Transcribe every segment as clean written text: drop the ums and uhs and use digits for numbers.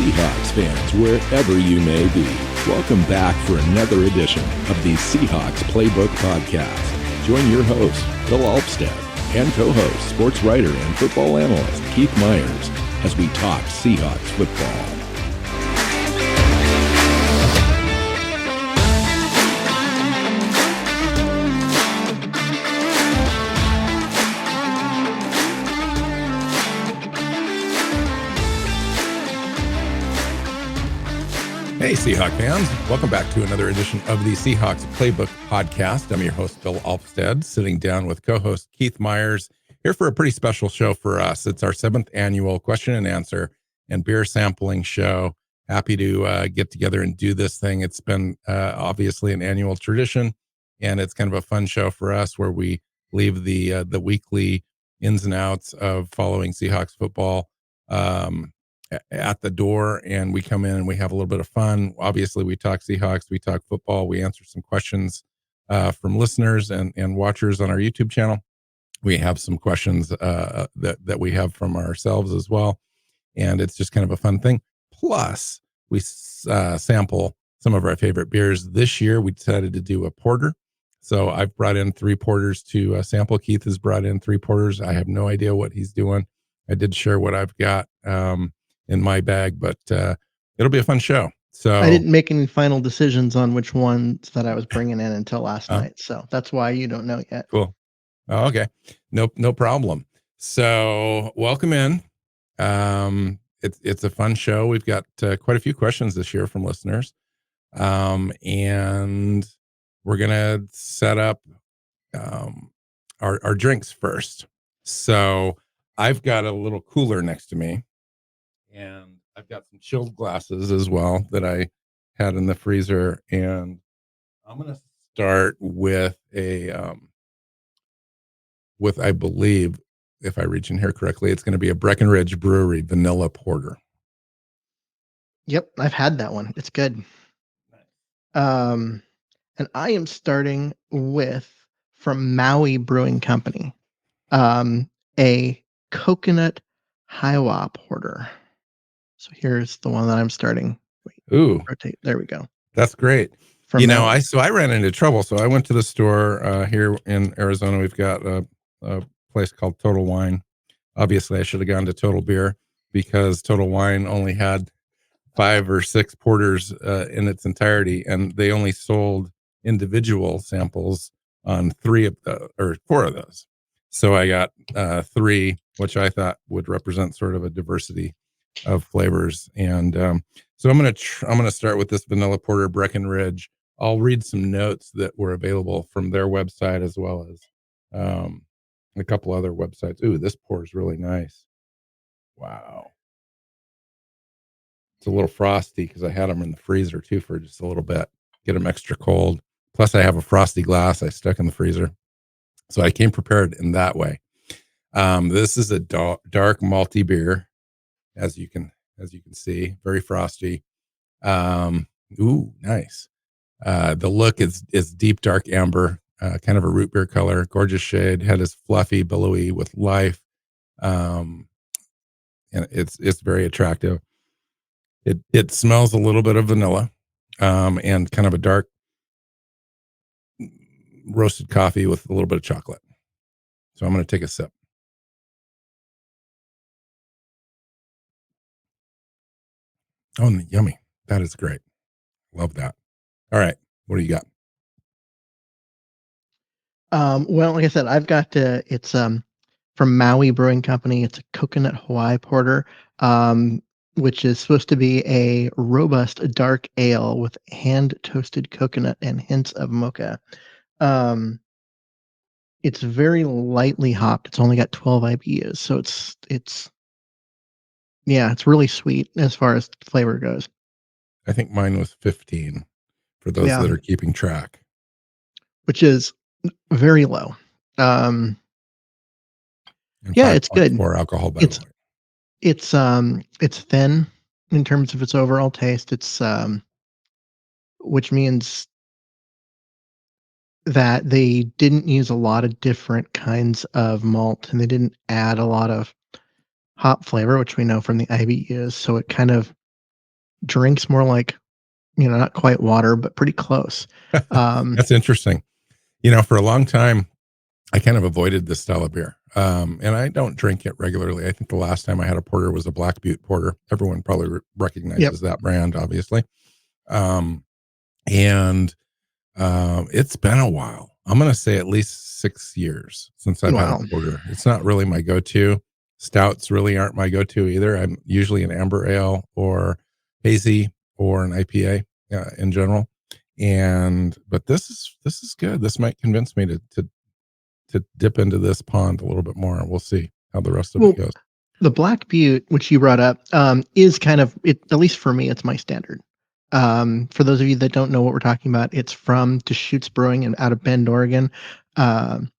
Seahawks fans, wherever you may be. Welcome back for another edition of the Seahawks Playbook podcast. Join your host, Bill Alvstad, and co-host, sports writer and football analyst Keith Myers, as we talk Seahawks football. Hey, Seahawk fans. Welcome back to another edition of the Seahawks Playbook podcast. I'm your host, Bill Alvstad, sitting down with co-host Keith Myers, here for a pretty special show for us. It's our 7th annual question and answer and beer sampling show. Happy to get together and do this thing. It's been obviously an annual tradition, and it's kind of a fun show for us where we leave the weekly ins and outs of following Seahawks football at the door, and we come in and we have a little bit of fun. Obviously, we talk Seahawks, we talk football, we answer some questions from listeners and watchers on our YouTube channel. We have some questions that we have from ourselves as well, and it's just kind of a fun thing. Plus, we sample some of our favorite beers. This year, we decided to do a porter. So I've brought in 3 porters to sample. Keith has brought in 3 porters. I have no idea what he's doing. I did share what I've got in my bag, but it'll be a fun show. So I didn't make any final decisions on which ones that I was bringing in until last night. So that's why you don't know yet. Cool. Oh, okay. No problem. So welcome in. It's a fun show. We've got quite a few questions this year from listeners. And we're going to set up our drinks first. So I've got a little cooler next to me, and I've got some chilled glasses as well that I had in the freezer. And I'm going to start with I believe, if I reach in here correctly, it's going to be a Breckenridge Brewery Vanilla Porter. Yep, I've had that one. It's good. And I am starting with, from Maui Brewing Company, a coconut Hiwa Porter. So here's the one that I'm starting. Wait, ooh, rotate. There we go. That's great. From you know, Maui. I ran into trouble. So I went to the store here in Arizona. We've got a place called Total Wine. Obviously, I should have gone to Total Beer because Total Wine only had 5 or 6 porters in its entirety, and they only sold individual samples on 4 of those. So I got 3, which I thought would represent sort of a diversity of flavors. And so I'm gonna start with this vanilla porter Breckenridge. I'll read some notes that were available from their website as well as a couple other websites. Ooh, this pours really nice. Wow. It's a little frosty because I had them in the freezer too for just a little bit. Get them extra cold. Plus, I have a frosty glass I stuck in the freezer, so I came prepared in that way. This is a dark malty beer, as you can see, very frosty. Ooh, nice. The look is deep dark amber, kind of a root beer color, gorgeous shade. Head is fluffy, billowy with life, and it's very attractive. It smells a little bit of vanilla, and kind of a dark roasted coffee with a little bit of chocolate. So I'm going to take a sip. Oh, yummy. That is great. Love that. All right. What do you got? Well, like I said, I've got it's from Maui Brewing Company. It's a coconut Hawaii porter, which is supposed to be a robust dark ale with hand toasted coconut and hints of mocha. It's very lightly hopped. It's only got 12 IBUs, so it's really sweet as far as flavor goes. I think mine was 15 for those that are keeping track, which is very low. It's good. 5.4 alcohol by the way. It's thin in terms of its overall taste. It's which means that they didn't use a lot of different kinds of malt, and they didn't add a lot of hop flavor, which we know from the IBUs. So it kind of drinks more like, not quite water, but pretty close. That's interesting. For a long time, I kind of avoided this style of beer. And I don't drink it regularly. I think the last time I had a porter was a Black Butte Porter. Everyone probably Yep. recognizes that brand, obviously. Um, and It's been a while. I'm going to say at least 6 years since I've had a Wow. porter. It's not really my go-to. Stouts really aren't my go-to either. I'm usually an amber ale or hazy or an IPA in general. But this is good. This might convince me to dip into this pond a little bit more. We'll see how the rest of it Well, goes. the Black Butte, which you brought up, is kind of it. At least for me, it's my standard. For those of you that don't know what we're talking about, it's from Deschutes Brewing and out of Bend, Oregon. Um,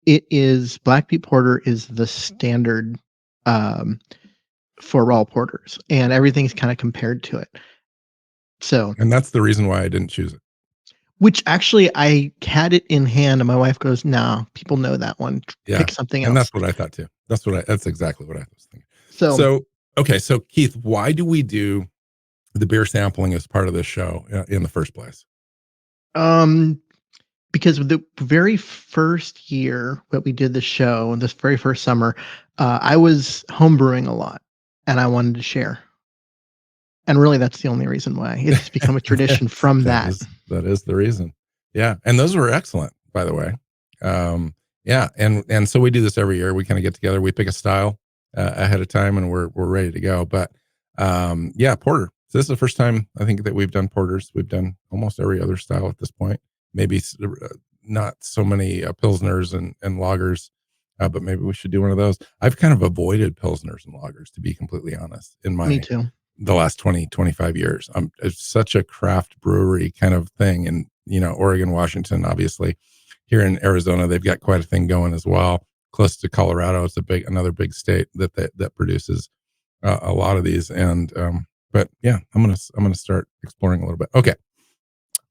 it is Black Butte Porter is the standard um, for all porters, and everything's kind of compared to it. So, And that's the reason why I didn't choose it. which actually I had it in hand, and my wife goes, "No, people know that one. Yeah. Pick something And else." that's what I thought too. That's exactly what I was thinking. So, So, okay. So Keith, why do we do the beer sampling as part of this show in the first place? um, because the very first year that we did the show, this very first summer, I was homebrewing a lot, and I wanted to share. And really, that's the only reason why. It's become a tradition from that that. is the reason. Yeah, and those were excellent, by the way. Yeah, and so we do this every year. We kind of get together, we pick a style ahead of time, and we're ready to go. But yeah, porter. So this is the first time I think that we've done porters. We've done almost every other style at this point. Maybe not so many pilsners and lagers, but maybe we should do one of those. I've kind of avoided pilsners and lagers, to be completely honest, in Me my too. the last 20-25 years. It's such a craft brewery kind of thing. And, Oregon, Washington, obviously here in Arizona, they've got quite a thing going as well. Close to Colorado. It's another big state that produces a lot of these. But yeah, I'm going to start exploring a little bit. Okay.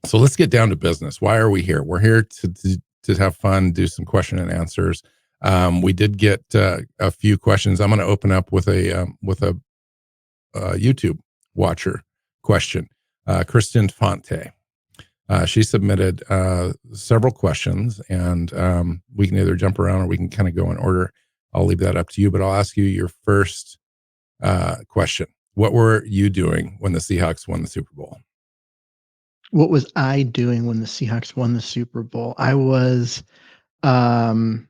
So let's get down to business. Why are we here? We're here to have fun, do some question and answers. We did get a few questions. I'm going to open up with a YouTube watcher question. Kristen Fonte. She submitted several questions, and we can either jump around or we can kind of go in order. I'll leave that up to you, but I'll ask you your first question. What were you doing when the Seahawks won the Super Bowl? What was I doing when the Seahawks won the Super Bowl? I was, um,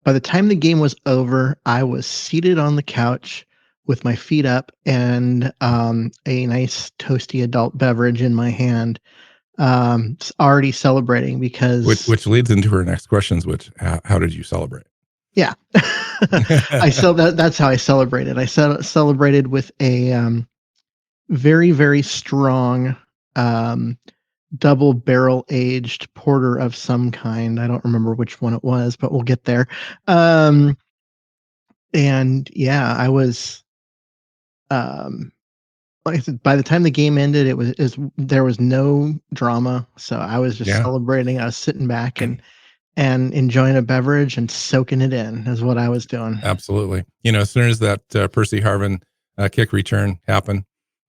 by the time the game was over, I was seated on the couch with my feet up and a nice toasty adult beverage in my hand, already celebrating Which, because, which leads into her next questions, which how did you celebrate? yeah, that's how I celebrated. I celebrated with a very, very strong um, double barrel aged porter of some kind. I don't remember which one it was, but we'll get there. Um, and yeah, I was like I said, by the time the game ended, there was no drama. So I was just Yeah, celebrating. I was sitting back and enjoying a beverage and soaking it in is what I was doing. absolutely. As soon as that Percy Harvin kick return happened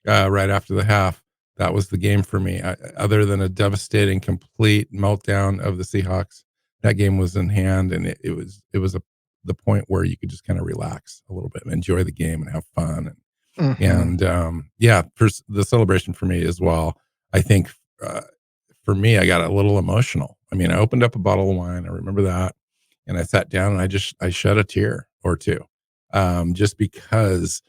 right after the half, that was the game for me. Other than a devastating, complete meltdown of the Seahawks, that game was in hand, and the point where you could just kind of relax a little bit and enjoy the game and have fun. Hmm. Yeah, for the celebration for me as well. I think uh, for me, I got a little emotional. I mean, I opened up a bottle of wine. I remember that, and I sat down and I shed a tear or two, just because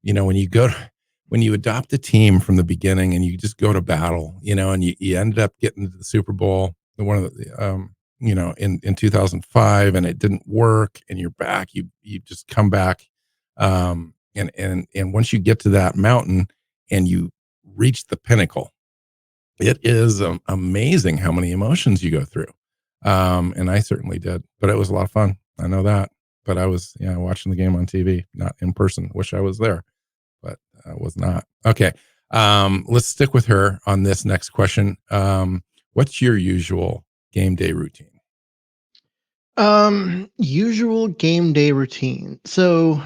when you adopt a team from the beginning and you just go to battle, and you ended up getting to the Super Bowl, one of the in 2005, and it didn't work, and you're back. You just come back, and once you get to that mountain and you reach the pinnacle, it is amazing how many emotions you go through. And I certainly did, but it was a lot of fun. I know that. But I was, watching the game on TV, not in person. Wish I was there, but I was not. Okay. Let's stick with her on this next question. What's your usual game day routine? Usual game day routine. So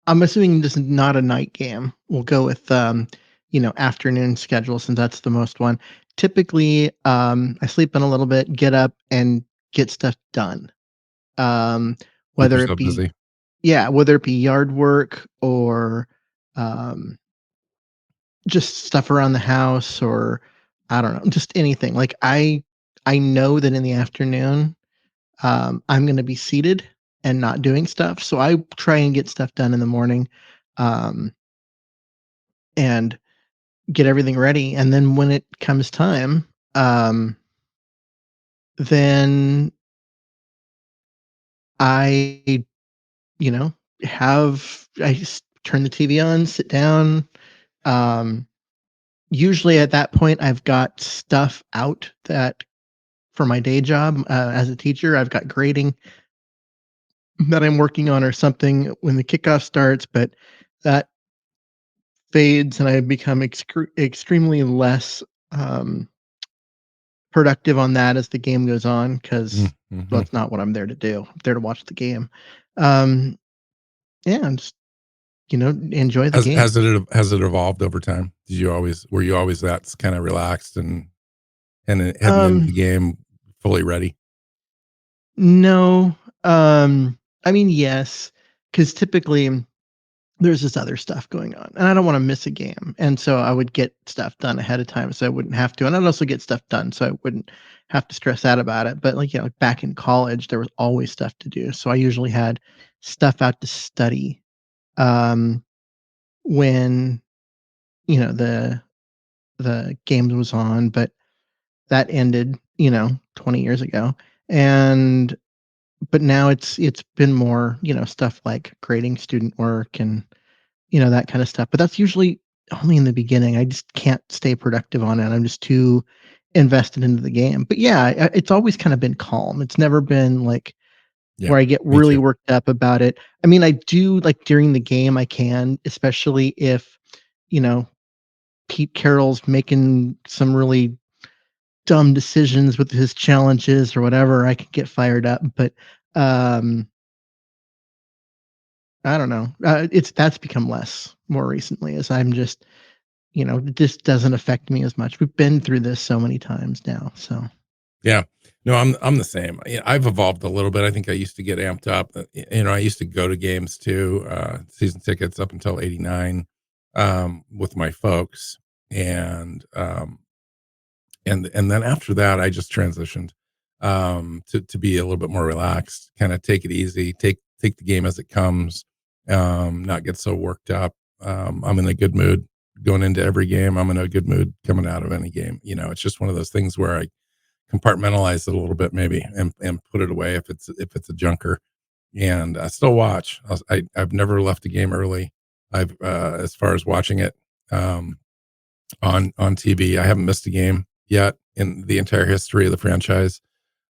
I'm assuming this is not a night game. We'll go with afternoon schedule since that's the most one. Typically, I sleep in a little bit, get up and get stuff done. Um, Keep whether it yourself be busy. whether it be yard work or um, just stuff around the house or I don't know, just anything. Like I know that in the afternoon, I'm going to be seated and not doing stuff, so I try and get stuff done in the morning, um, and get everything ready. And then when it comes time, then I, you know, I just turn the TV on, sit down. Um, Usually at that point, I've got stuff out that for my day job as a teacher, I've got grading that I'm working on or something when the kickoff starts, but that fades and I become extremely less um, productive on that as the game goes on because well, Mm-hmm. it's not what I'm there to do. I'm there to watch the game. Um, yeah, and just enjoy the game. Has it evolved over time? Were you always that kind of relaxed and heading into Um, the game fully ready? no, I mean yes, because typically there's this other stuff going on and I don't want to miss a game. And so I would get stuff done ahead of time so I wouldn't have to. And I'd also get stuff done so I wouldn't have to stress out about it. But like back in college, there was always stuff to do. So I usually had stuff out to study um, when, the games was on, but that ended, 20 years ago. And but now it's been more, stuff like grading student work and that kind of stuff. But that's usually only in the beginning. I just can't stay productive on it. I'm just too invested into the game. But yeah, it's always kind of been calm. It's never been like Yeah, where I get me really too. worked up about it. I mean, I do like during the game, I can, especially if, you know, Pete Carroll's making some really dumb decisions with his challenges or whatever, I could get fired up. But um, I don't know. That's become less more recently as I'm just this doesn't affect me as much. We've been through this so many times now. So, Yeah. No, I'm the same. I've evolved a little bit. I think I used to get amped up. I used to go to games too, season tickets up until '89, with my folks, and and then after that, I just transitioned to be a little bit more relaxed, kind of take it easy, take the game as it comes, not get so worked up. I'm in a good mood going into every game. I'm in a good mood coming out of any game. It's just one of those things where I compartmentalize it a little bit maybe and put it away if it's a junker and I still watch. I've never left a game early. I've as far as watching it um, on TV, I haven't missed a game yet in the entire history of the franchise.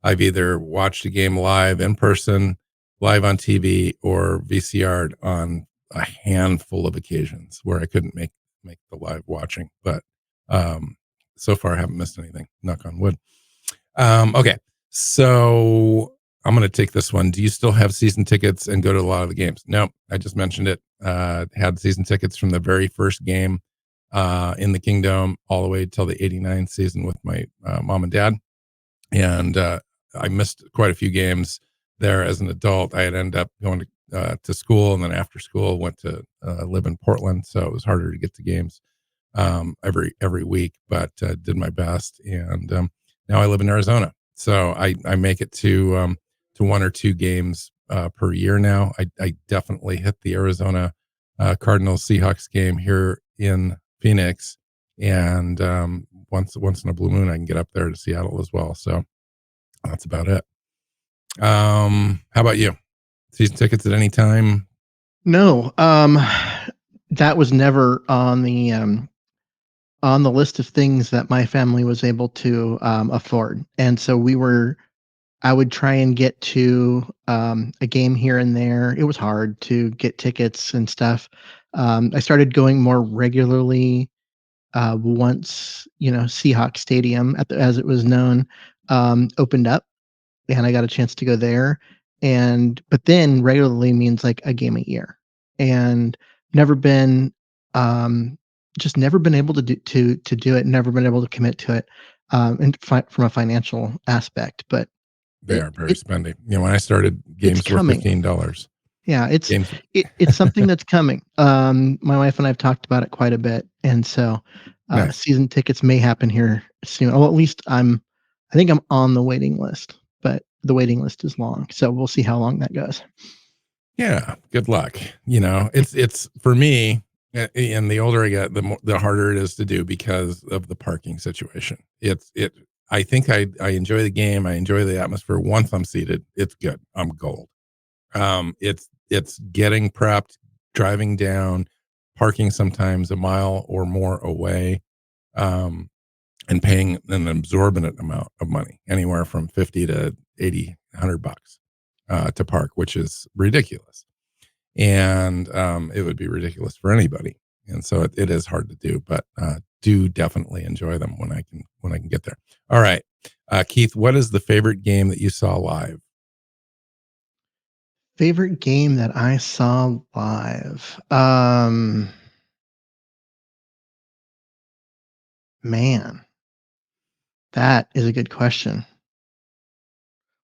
I've either watched a game live in person, live on TV, or VCR'd on a handful of occasions where I couldn't make the live watching. But um, so far, I haven't missed anything. Knock on wood. Okay, so I'm going to take this one. Do you still have season tickets and go to a lot of the games? No, I just mentioned it. Had season tickets from the very first game in the Kingdom all the way till the '89 season with my mom and dad, and I missed quite a few games there as an adult. I had ended up going to school, and then after school went to live in Portland, so it was harder to get to games every week, but did my best. And now I live in Arizona, so I make it to one or two games per year now. I definitely hit the Arizona Cardinals Seahawks game here in Phoenix, and once in a blue moon, I can get up there to Seattle as well. So that's about it. How about you? Season tickets at any time? no, that was never on the list of things that my family was able to afford. And so I would try and get to a game here and there. It was hard to get tickets and stuff. I started going more regularly once Seahawks Stadium, as it was known, opened up, and I got a chance to go there. But then regularly means like a game a year. and never been just never been able to do it, never been able to commit to it, and from a financial aspect. But They it are very it spendy. When I started, it's games were coming. $15. Yeah, Games, it's something that's coming. My wife and I have talked about it quite a bit, and so nice. season tickets may happen here soon. Well, at least I think I'm on the waiting list, but the waiting list is long, so we'll see how long that goes. Yeah, good luck. It's for me, and the older I get, the harder it is to do because of the parking situation. I think I enjoy the game. I enjoy the atmosphere. Once I'm seated, it's good. I'm gold. It's getting prepped, driving down, parking sometimes a mile or more away, um, and paying an exorbitant amount of money, anywhere from 50 to 80, $100 to park, which is ridiculous. And it would be ridiculous for anybody. And so it is hard to do, but do definitely enjoy them when I can get there. All right, Keith, what is the favorite game that you saw live? Favorite game that I saw live? Man, that is a good question.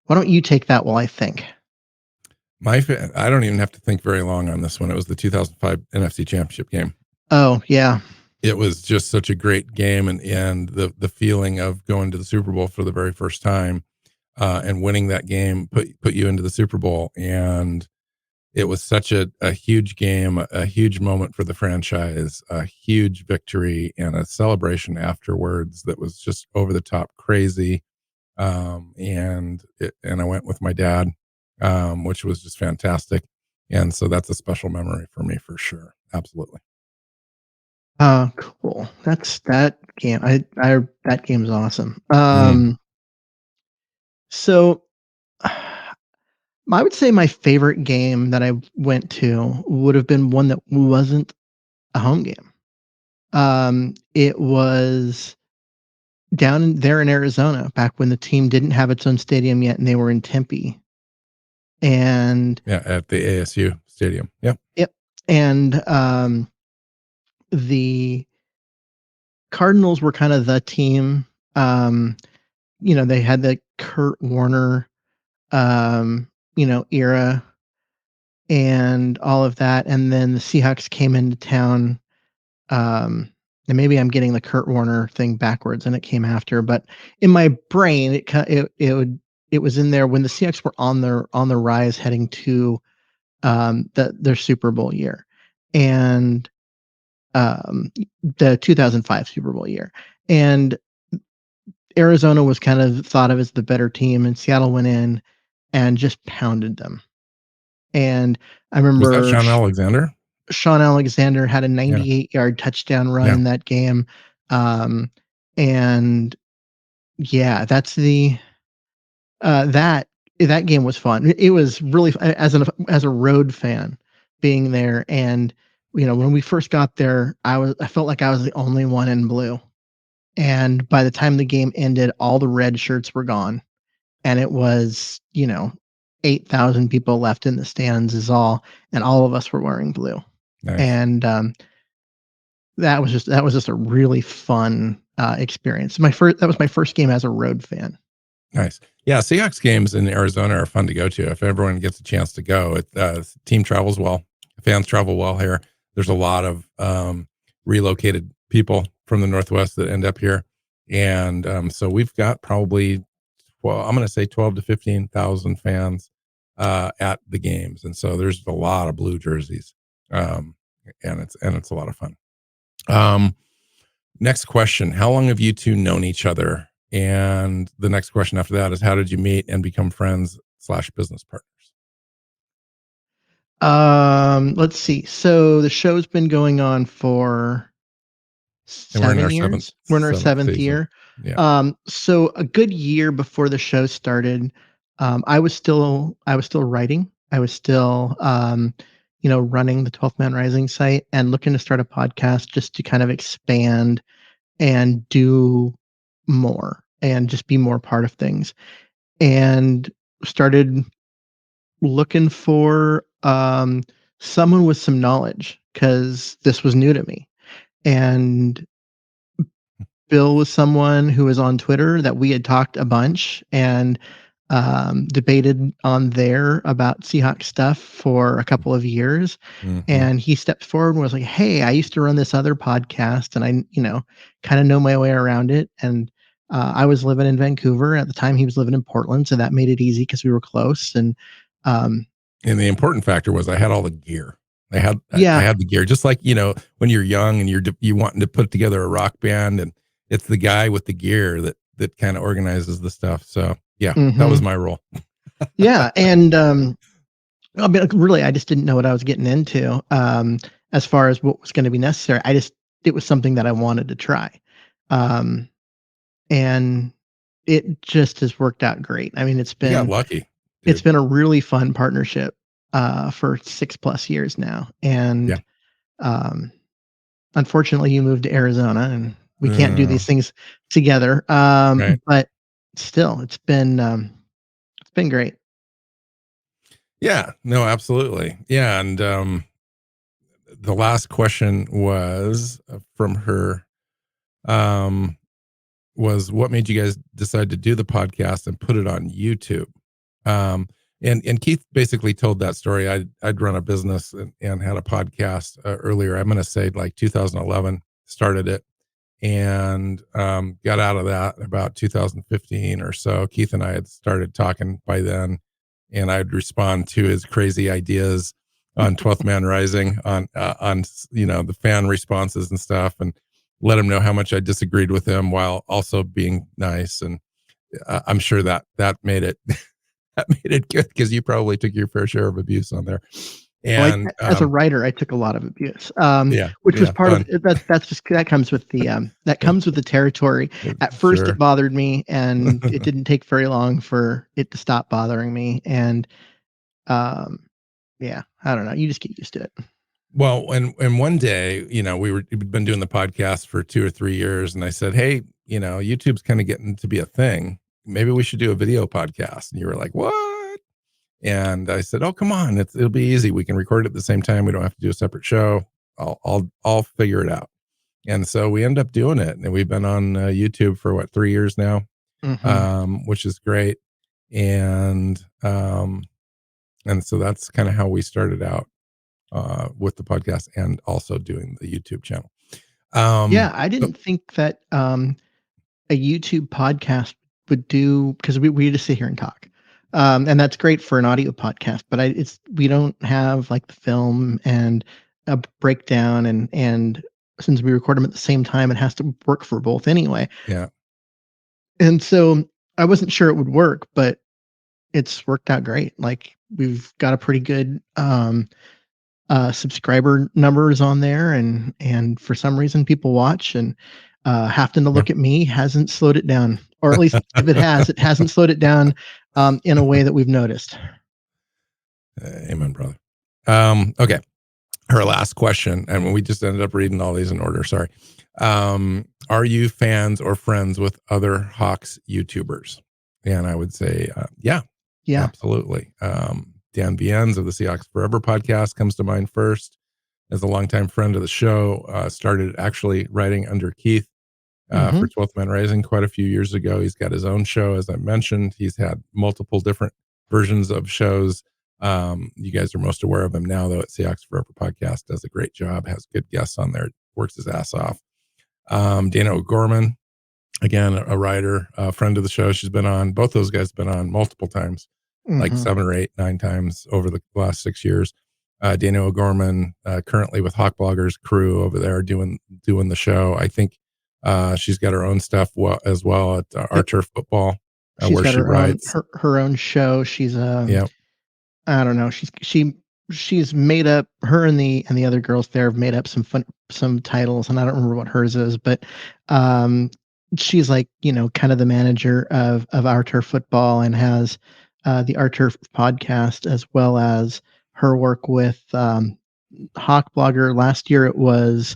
Why don't you take that while I think? I don't even have to think very long on this one. It was the 2005 NFC Championship game. Oh, yeah. It was just such a great game, and the feeling of going to the Super Bowl for the very first time, and winning that game put you into the Super Bowl. And it was such a huge game, a huge moment for the franchise, a huge victory, and a celebration afterwards that was just over the top crazy. And I went with my dad, which was just fantastic. And so that's a special memory for me for sure. Absolutely. Cool. That's that game. That game's awesome. Mm. So I would say my favorite game that I went to would have been one that wasn't a home game. It was there in Arizona back when the team didn't have its own stadium yet, and they were in Tempe. And Yeah, at the ASU stadium. Yep. yep, and the Cardinals were kind of the team. Um, they had the Kurt Warner, era and all of that, and then the Seahawks came into town. And maybe I'm getting the Kurt Warner thing backwards, and it came after. But in my brain, it was in there when the Seahawks were on the rise, heading to their Super Bowl year, and the 2005 Super Bowl year, and Arizona was kind of thought of as the better team, and Seattle went in and just pounded them. And I Was that remember Sean Alexander? Sean Alexander had a Yeah. 98-yard touchdown run Yeah. in that game. Um, and yeah, that's that that game was fun. It was really as a road fan being there, and when we first got there, I felt like I was the only one in blue. And by the time the game ended, all the red shirts were gone, and it was 8,000 people left in the stands and all of us were wearing blue. Nice. And that was just a really fun experience. That was my first game as a road fan. Nice. Yeah, Seahawks games in Arizona are fun to go to if everyone gets a chance to go. Team travels well, fans travel well here. There's a lot of relocated people from the Northwest that end up here, and so we've got probably, well, I'm going to say 12 to 15,000 fans at the games, and so there's a lot of blue jerseys, um, and it's a lot of fun. Um, Next question. How long have you two known each other? And the next question after that is, how did you meet and become friends / business partners? Let's see. So the show's been going on for And we're in our 7 years. We're in our seventh season. year. Yeah. So a good year before the show started, I was still writing. I was still running the 12th Man Rising site and looking to start a podcast just to kind of expand and do more and just be more part of things. And started looking for someone with some knowledge, because this was new to me. And Bill was someone who was on Twitter that we had talked a bunch and debated on there about Seahawks stuff for a couple of years. Hmm. And he stepped forward and was like, "Hey, I used to run this other podcast, and I, kind of know my way around it." And I was living in Vancouver at the time; he was living in Portland, so that made it easy because we were close. And um, And the important factor was I had all the gear. I yeah, had the gear, just like, when you're young and you wanting to put together a rock band, and it's the guy with the gear that kind of organizes the stuff. So yeah, that was hmm my role. yeah, and I mean, like, really, I just didn't know what I was getting into, as far as what was going to be necessary. It was something that I wanted to try, um, and it just has worked out great. I mean, You got lucky, it's dude. been a really fun partnership for 6+ years now, Yeah. and um, unfortunately, you moved to Arizona, and we can't do Uh, these things together. right. But still, it's been great. Yeah. No, absolutely. Yeah. And the last question was from her. Um, was what made you guys decide to do the podcast and put it on YouTube? Um, and Keith basically told that story. I'd run a business and had a podcast earlier. I'm going to say like 2011 started it, and got out of that about 2015 or so. Keith and I had started talking by then, and I'd respond to his crazy ideas on 12th Man Rising, on the fan responses and stuff, and let him know how much I disagreed with him while also being nice. And I'm sure that made it that made it good, because you probably took your fair share of abuse on there. Well, And as a writer, I took a lot of abuse, yeah, which was yeah, part of fun. it. That's just that comes with the territory. At first, it Sure. bothered me, and it didn't take very long for it to stop bothering me. And um, yeah, I don't know. You just get used to it. Well, and one day, we'd been doing the podcast for 2 or 3 years, and I said, "Hey, YouTube's kind of getting to be a thing. Maybe we should do a video podcast." And you were like, "What?" And I said, "Oh, come on, it'll be easy. We can record it at the same time. We don't have to do a separate show. I'll figure it out." And so we end up doing it, and we've been on YouTube for what, 3 years now, Hmm which is great. And and so that's kind of how we started out with the podcast and also doing the YouTube channel. Yeah, Um, I so- didn't think that a YouTube podcast would do, because we just sit here and talk. And that's great for an audio podcast, but we don't have like the film and a breakdown, and since we record them at the same time, it has to work for both anyway. yeah, And so I wasn't sure it would work, but it's worked out great. Like, we've got a pretty good subscriber numbers on there, and for some reason people watch, and having to yeah. look at me hasn't slowed it down, or at least if it has, it hasn't slowed it down in a way that we've noticed. Amen, brother. Okay, her last question, and we just ended up reading all these in order. Sorry. Are you fans or friends with other Hawks YouTubers? And I would say, yeah, Yeah. absolutely. Dan Bienz of the Seahawks Forever podcast comes to mind first, as a longtime friend of the show. Started actually writing under Keith hmm for 12th Man Rising quite a few years ago. He's got his own show, as I mentioned. He's had multiple different versions of shows. You guys are most aware of him now, though, at Seahawks Forever podcast. Does a great job, has good guests on there, works his ass off. Dana O'Gorman, again, a writer, a friend of the show. She's been on, both those guys have been on multiple times, like hmm 7 or 8, 9 times over the last 6 years. Dana O'Gorman, currently with Hawk Bloggers crew over there doing the show. I think she's got her own stuff as well at Our Yep. Turf Football, She's where got she her own writes. her own show. She's Yeah, I don't know. She's made up, her and the other girls there have made up some titles, and I don't remember what hers is, but um, she's like, kind of the manager of Our Turf Football, and has the Our Turf podcast, as well as her work with Hawk Blogger. Last year it was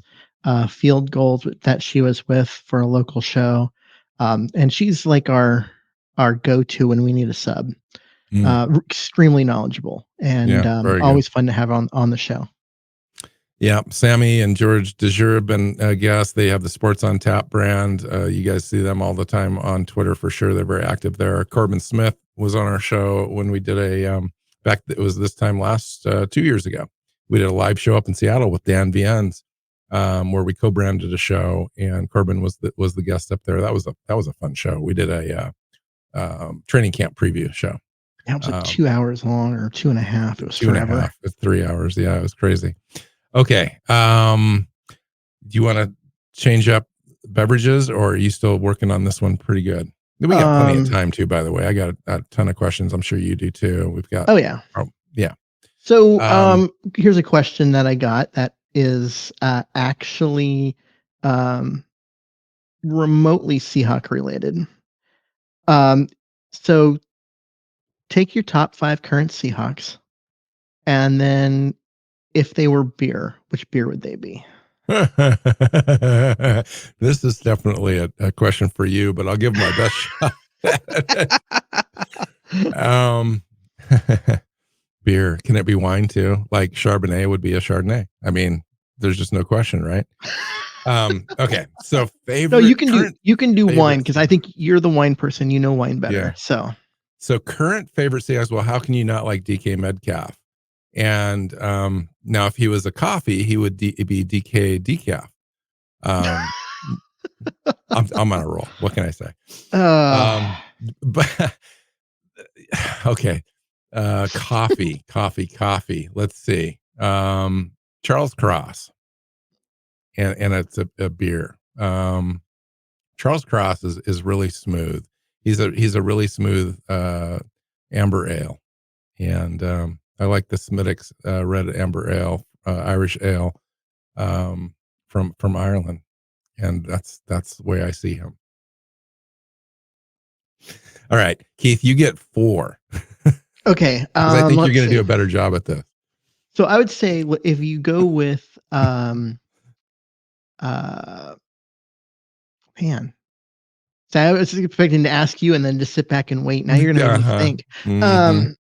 Field Goals that she was with for a local show, and she's like our go to when we need a sub. Extremely knowledgeable, and very good. always fun to have on the show. Yeah, Sammy and George DeJure have been guests. They have the Sports on Tap brand. You guys see them all the time on Twitter for sure. They're very active there. Corbin Smith was on our show when we did it was this time last 2 years ago. We did a live show up in Seattle with Dan Viennes, where we co-branded a show, and Corbin was the guest up there. That was a fun show. We did a training camp preview show. It was like 2 hours long, or 2.5. It was 2.5, 3 hours. Yeah, it was crazy. Okay. Do you want to change up beverages, or are you still working on this one pretty good? We got plenty of time too, by the way. I got a ton of questions. I'm sure you do too. We've got. Oh yeah. Yeah. So here's a question that I got that is actually remotely Seahawk related. So take your top 5 current Seahawks, and then if they were beer, which beer would they be? This is definitely a question for you, but I'll give my best shot. Beer. Can it be wine too? Like Chardonnay would be a Chardonnay. I mean, there's just no question, right? Okay. So favorite. No, you can do wine, because I think you're the wine person. You know wine better. Yeah. So current favorite Seahawks. Well, how can you not like DK Metcalf? And now, if he was a coffee, he would be DK Decaf. I'm on a roll. What can I say? But okay, coffee. Let's see. Charles Cross, and it's a beer. Charles Cross is really smooth. He's a really smooth amber ale, and I like the Smithwick's red amber ale, Irish ale, from Ireland, and that's the way I see him. All right, Keith, you get 4. Okay, I think you're going to do a better job at this. So I would say if you go with man. So I was expecting to ask you and then just sit back and wait. Now you're going to make me think. Mm-hmm.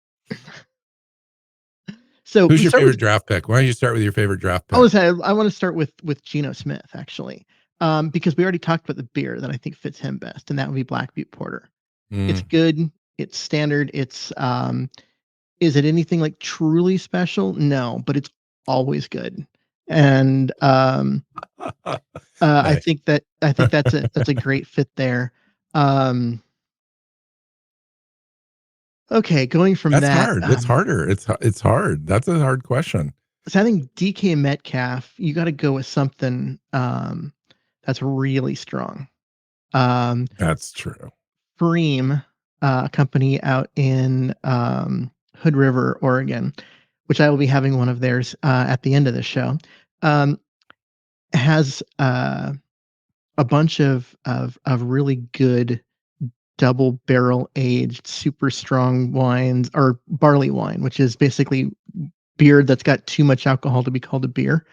So who's your favorite draft pick? Why don't you start with your favorite draft pick? I want to start with Geno Smith, actually, because we already talked about the beer that I think fits him best, and that would be Black Butte Porter. It's good. It's standard. It's is it anything like truly special? No, but it's always good. And nice. I think that's a great fit there. Okay, going from that's that. Hard. It's harder. It's hard. That's a hard question. So I think DK Metcalf, you got to go with something that's really strong. That's true. Freem, a company out in Hood River, Oregon, which I will be having one of theirs at the end of the show, has a bunch of really good double barrel aged super strong wines, or barley wine, which is basically beer that's got too much alcohol to be called a beer.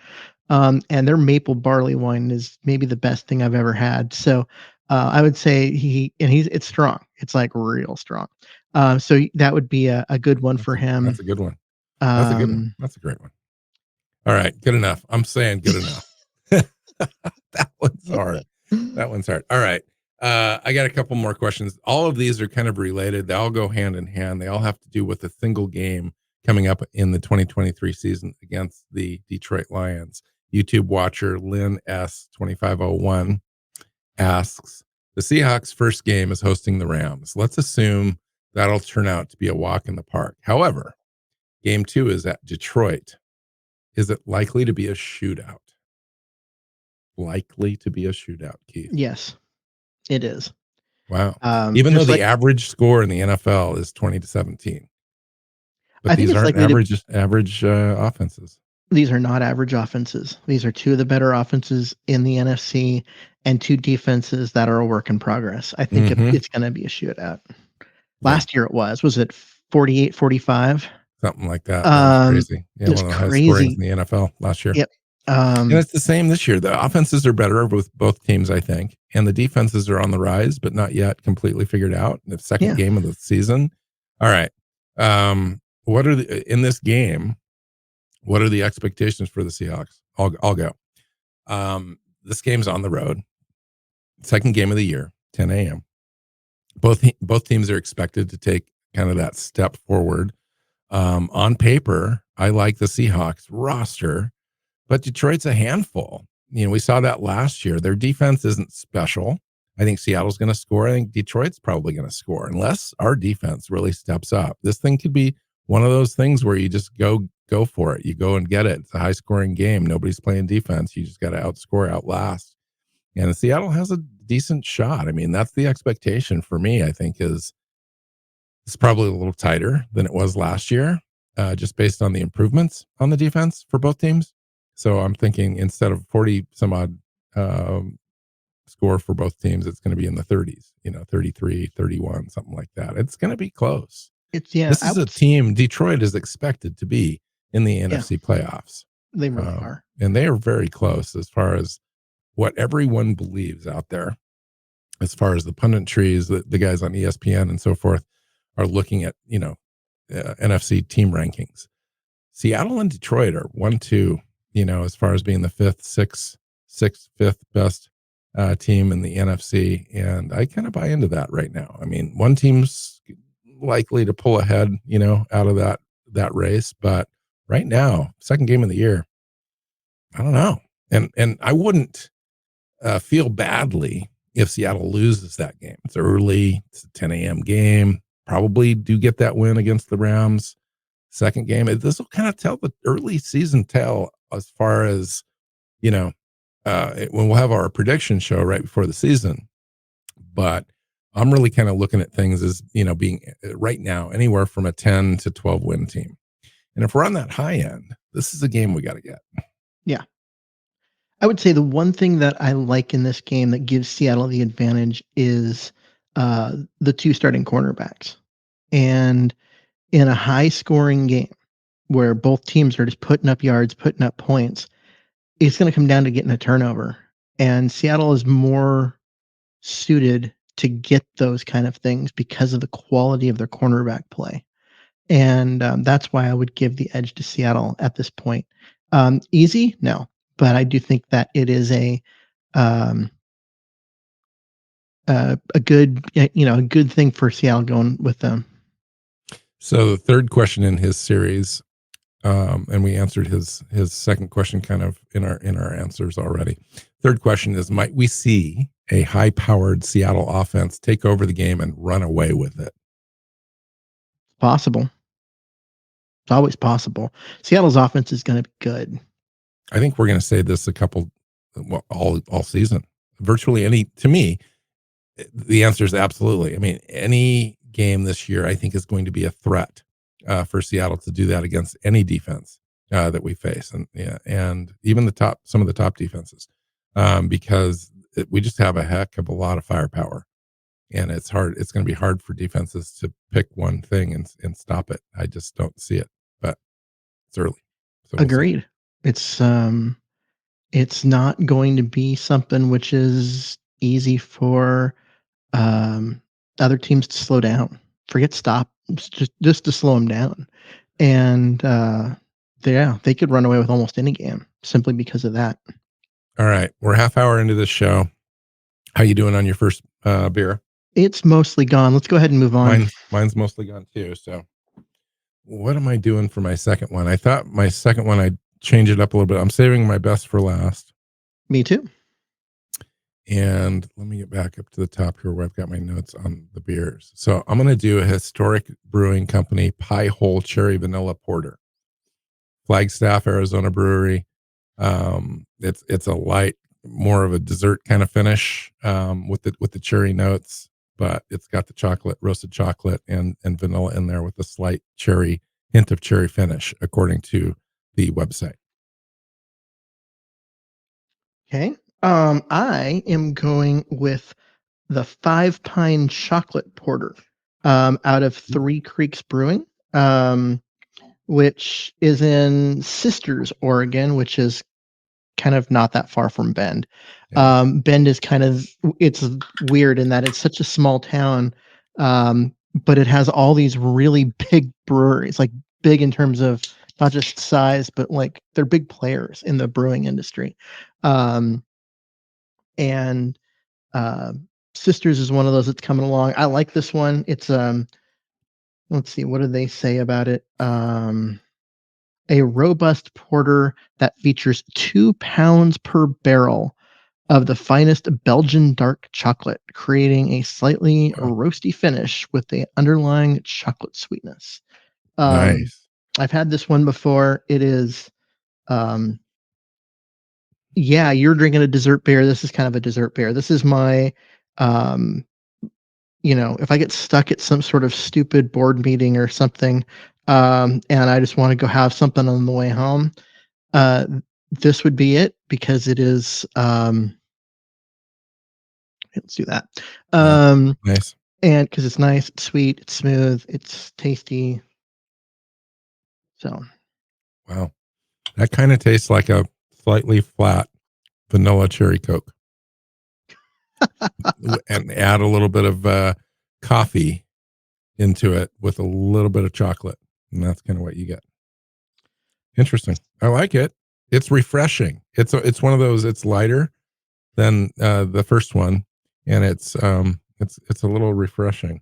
And their maple barley wine is maybe the best thing I've ever had. So I would say it's strong. It's like real strong. So that would be a good one for him. That's a good one. That's a good one. That's a great one. All right, good enough. I'm saying good enough. That one's hard. All right. I got a couple more questions. All of these are kind of related. They all go hand in hand. They all have to do with a single game coming up in the 2023 season against the Detroit Lions. YouTube watcher Lynn S2501 asks, the Seahawks' first game is hosting the Rams. Let's assume that'll turn out to be a walk in the park. However, game 2 is at Detroit. Is it likely to be a shootout? Likely to be a shootout, Keith? Yes, it is. Wow. Even though the average score in the NFL is 20-17. But these aren't average offenses. These are not average offenses. These are 2 of the better offenses in the NFC and 2 defenses that are a work in progress. I think it's going to be a shootout. Last year it was it 48-45? Something like that. That was crazy. Yeah, one of the highest scorings in the NFL last year. Yep. And it's the same this year. The offenses are better with both teams, I think. And the defenses are on the rise, but not yet completely figured out. The second game of the season. All right. What are in this game? What are the expectations for the Seahawks? I'll go. This game's on the road. Second game of the year, 10 a.m. Both teams are expected to take kind of that step forward. On paper, I like the Seahawks roster, but Detroit's a handful. We saw that last year. Their defense isn't special. I think Seattle's going to score. I think Detroit's probably going to score unless our defense really steps up. This thing could be one of those things where you just go for it. You go and get it. It's a high scoring game. Nobody's playing defense. You just got to outscore, outlast. And Seattle has a decent shot. I mean, that's the expectation for me, I think, is it's probably a little tighter than it was last year, just based on the improvements on the defense for both teams. So I'm thinking instead of 40 some odd score for both teams, it's going to be in the 30s, 33, 31, something like that. It's going to be close. This is a team Detroit is expected to be in the NFC playoffs. They really are. And they are very close as far as what everyone believes out there, as far as the punditries, the guys on ESPN and so forth are looking at, NFC team rankings. Seattle and Detroit are 1-2, as far as being the fifth best team in the NFC. And I kind of buy into that right now. I mean, one team's likely to pull ahead, out of that race. But right now, second game of the year, I don't know. And I wouldn't feel badly if Seattle loses that game. It's early. It's a 10 a.m. game. Probably do get that win against the Rams. Second game. This will kind of tell the early season tell as far as, when we'll have our prediction show right before the season. But I'm really kind of looking at things as, being right now anywhere from a 10 to 12 win team. And if we're on that high end, this is a game we got to get. Yeah. I would say the one thing that I like in this game that gives Seattle the advantage is the two starting cornerbacks. And in a high scoring game where both teams are just putting up yards, putting up points, it's going to come down to getting a turnover. And Seattle is more suited to get those kind of things because of the quality of their cornerback play. And that's why I would give the edge to Seattle at this point. Easy? No. But I do think that it is a good thing for Seattle going with them. So the third question in his series, and we answered his second question kind of in our answers already. Third question is, might we see a high-powered Seattle offense take over the game and run away with it? Possible. It's always possible. Seattle's offense is going to be good. I think we're going to say this all season. Virtually to me, the answer is absolutely. I mean, any game this year, I think, is going to be a threat for Seattle to do that against any defense that we face, and even some of the top defenses, because we just have a heck of a lot of firepower, and it's hard. It's going to be hard for defenses to pick one thing and stop it. I just don't see it, but it's early. So agreed. It's not going to be something which is easy for other teams to slow down. Forget stop, just to slow them down. And they could run away with almost any game simply because of that. All right, we're half hour into this show. How you doing on your first beer? It's mostly gone. Let's go ahead and move on. Mine's mostly gone too. So what am I doing for my second one? I thought my second one I'd change it up a little bit. I'm saving my best for last. Me too. And let me get back up to the top here where I've got my notes on the beers. So I'm going to do a historic brewing company Pie Hole Cherry Vanilla Porter. Flagstaff, Arizona brewery. It's a light, more of a dessert kind of finish with the cherry notes, but it's got the roasted chocolate and vanilla in there with a slight hint of cherry finish, according to the website. Okay. I am going with the 5 Pine Chocolate Porter out of Three Creeks Brewing, which is in Sisters, Oregon, which is kind of not that far from Bend. Yeah. Bend is it's weird in that it's such a small town, but it has all these really big breweries, like big in terms of not just size, but like they're big players in the brewing industry. Um, and uh, Sisters is one of those that's coming along. I like this one. It's let's see, what do they say about it? A robust porter that features 2 pounds per barrel of the finest Belgian dark chocolate, creating a slightly Wow. roasty finish with the underlying chocolate sweetness. Um, Nice. I've had this one before. It is, um, yeah, you're drinking a dessert beer. This is kind of a dessert beer. This is my, um, if I get stuck at some sort of stupid board meeting or something, and I just want to go have something on the way home, uh, this would be it because it is. Let's do that. Yeah. Um, Nice. and because it's nice, it's sweet, it's smooth, it's tasty. So Wow. That kind of tastes like a slightly flat vanilla cherry Coke, and add a little bit of coffee into it with a little bit of chocolate. And that's kind of what you get. Interesting. I like it. It's refreshing. It's one of those, it's lighter than the first one, and it's a little refreshing.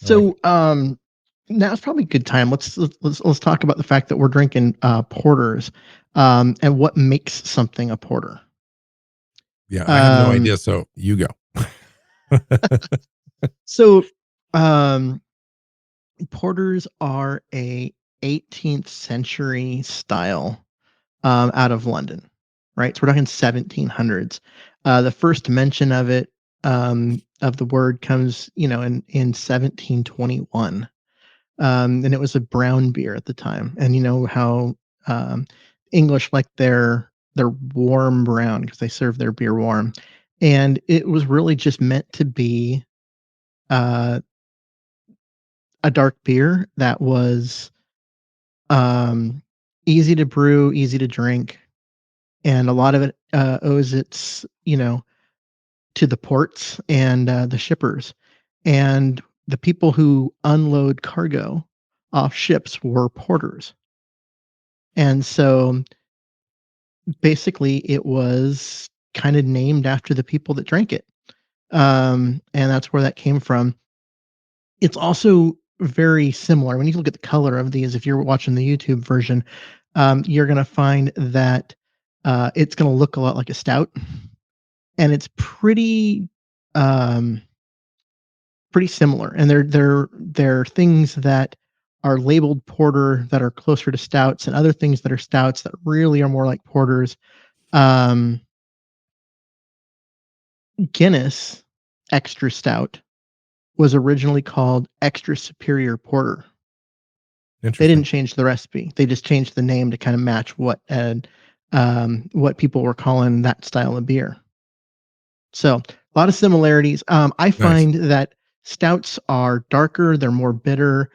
I like it. so now's probably a good time. Let's talk about the fact that we're drinking porters, and what makes something a porter. Yeah, I have no Um, idea. So you go. so um, porters are a 18th century style out of London, right? So we're talking 1700s. The first mention of it, of the word, comes, in 1721, and it was a brown beer at the time. And you know how um, English like their warm brown because they serve their beer warm, and it was really just meant to be uh, a dark beer that was um, easy to brew, easy to drink, and a lot of it owes its to the ports and the shippers, and the people who unload cargo off ships were porters, and so basically it was kind of named after the people that drank it, and that's where that came from. It's also very similar when you look at the color of these. If you're watching the YouTube version, you're going to find that it's going to look a lot like a stout, and it's um, pretty similar. And they're things that are labeled porter that are closer to stouts, and other things that are stouts that really are more like porters. Um, Guinness Extra Stout was originally called Extra Superior Porter. They Interesting. didn't change the recipe. They just changed the name to kind of match what people were calling that style of beer. So a lot of similarities. I Nice. find that stouts are darker, they're more bitter.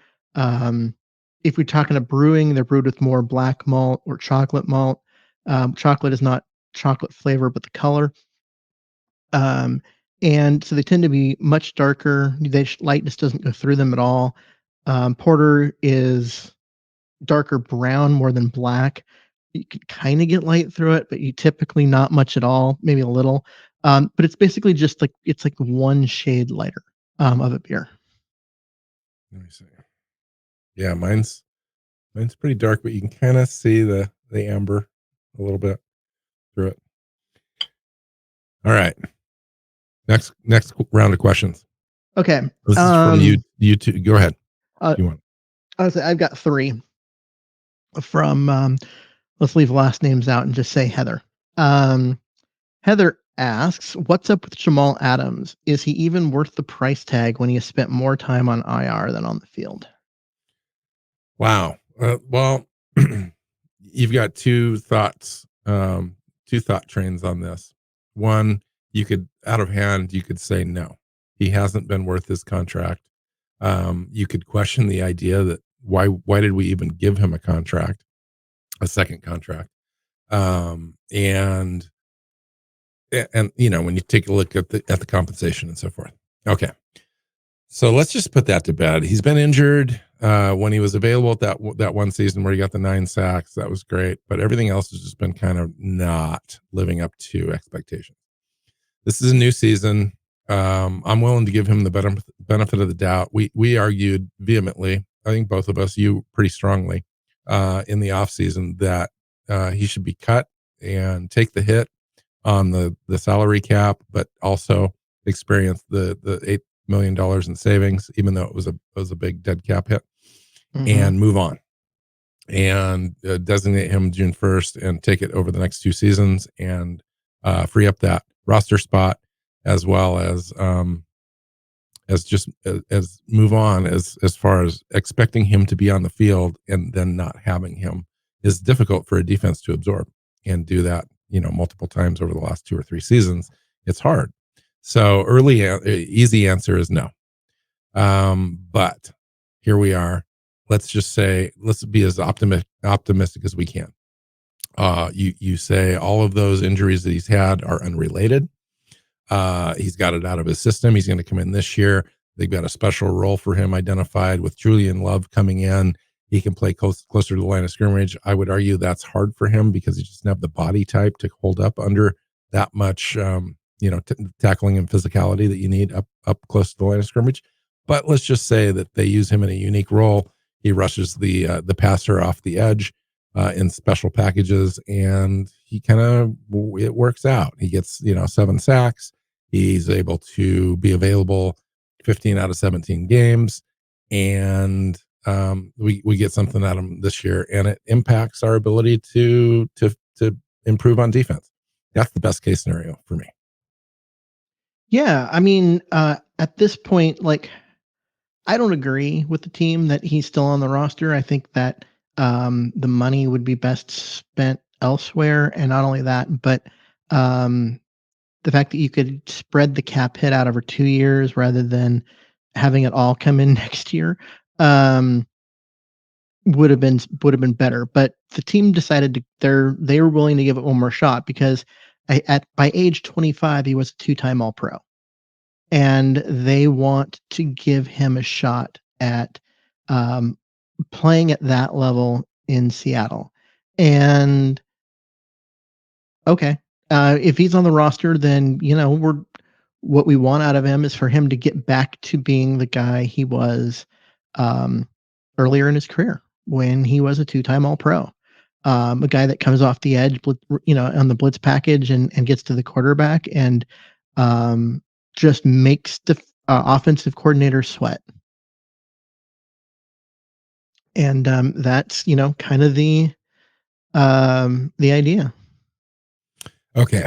If we're talking to brewing, they're brewed with more black malt or chocolate malt. Chocolate is not chocolate flavor, but the color. Um, and so they tend to be much darker. Lightness doesn't go through them at all. Porter is darker brown more than black. You could kind of get light through it, but you typically not much at all, maybe a little. But it's basically just like it's like one shade lighter of a beer. Let me see. Yeah, mine's pretty dark, but you can kind of see the amber a little bit through it. All right. Next round of questions. Okay. This is from you. You two. Go ahead Uh, if you want. I'll say I've got three from. Let's leave last names out and just say Heather. Um, Heather asks, "What's up with Jamal Adams? Is he even worth the price tag when he has spent more time on IR than on the field?" Wow. Well, you've got two thought trains on this. One, you could out of hand, you could say no, he hasn't been worth his contract. You could question the idea that why did we even give him a second contract? And when you take a look at the compensation and so forth. Okay. So let's just put that to bed. He's been injured. When he was available at that one season where he got the 9 sacks, that was great. But everything else has just been kind of not living up to expectations. This is a new season. I'm willing to give him the benefit of the doubt. We argued vehemently, I think both of us, you pretty strongly, in the offseason that he should be cut and take the hit on the salary cap, but also experience the $8 million in savings, even though it was a big dead cap hit, Mm-hmm. and move on and designate him June 1st and take it over the next 2 seasons and free up that roster spot, as well as just as move on as far as expecting him to be on the field and then not having him is difficult for a defense to absorb and do that, multiple times over the last 2 or 3 seasons. It's hard. So easy answer is no. But here we are. Let's just say, let's be as optimistic as we can. You say all of those injuries that he's had are unrelated. He's got it out of his system. He's going to come in this year. They've got a special role for him identified with Julian Love coming in. He can play closer to the line of scrimmage. I would argue that's hard for him because he doesn't have the body type to hold up under that much, tackling and physicality that you need up close to the line of scrimmage. But let's just say that they use him in a unique role. He rushes the passer off the edge in special packages, and it works out. He gets 7 sacks. He's able to be available 15 out of 17 games, and we get something out of him this year, and it impacts our ability to improve on defense. That's the best case scenario for me. Yeah, I mean, at this point, like, I don't agree with the team that he's still on the roster. I think that the money would be best spent elsewhere, and not only that, but um, the fact that you could spread the cap hit out over 2 years rather than having it all come in next year um, would have been better. But the team decided they were willing to give it one more shot because by age 25 he was a 2-time All Pro, and they want to give him a shot at um, playing at that level in Seattle. And okay, if he's on the roster, then what we want out of him is for him to get back to being the guy he was um, earlier in his career when he was a 2-time All Pro. A guy that comes off the edge, on the blitz package and gets to the quarterback and um, just makes the offensive coordinator sweat. And that's kind of the idea. Okay.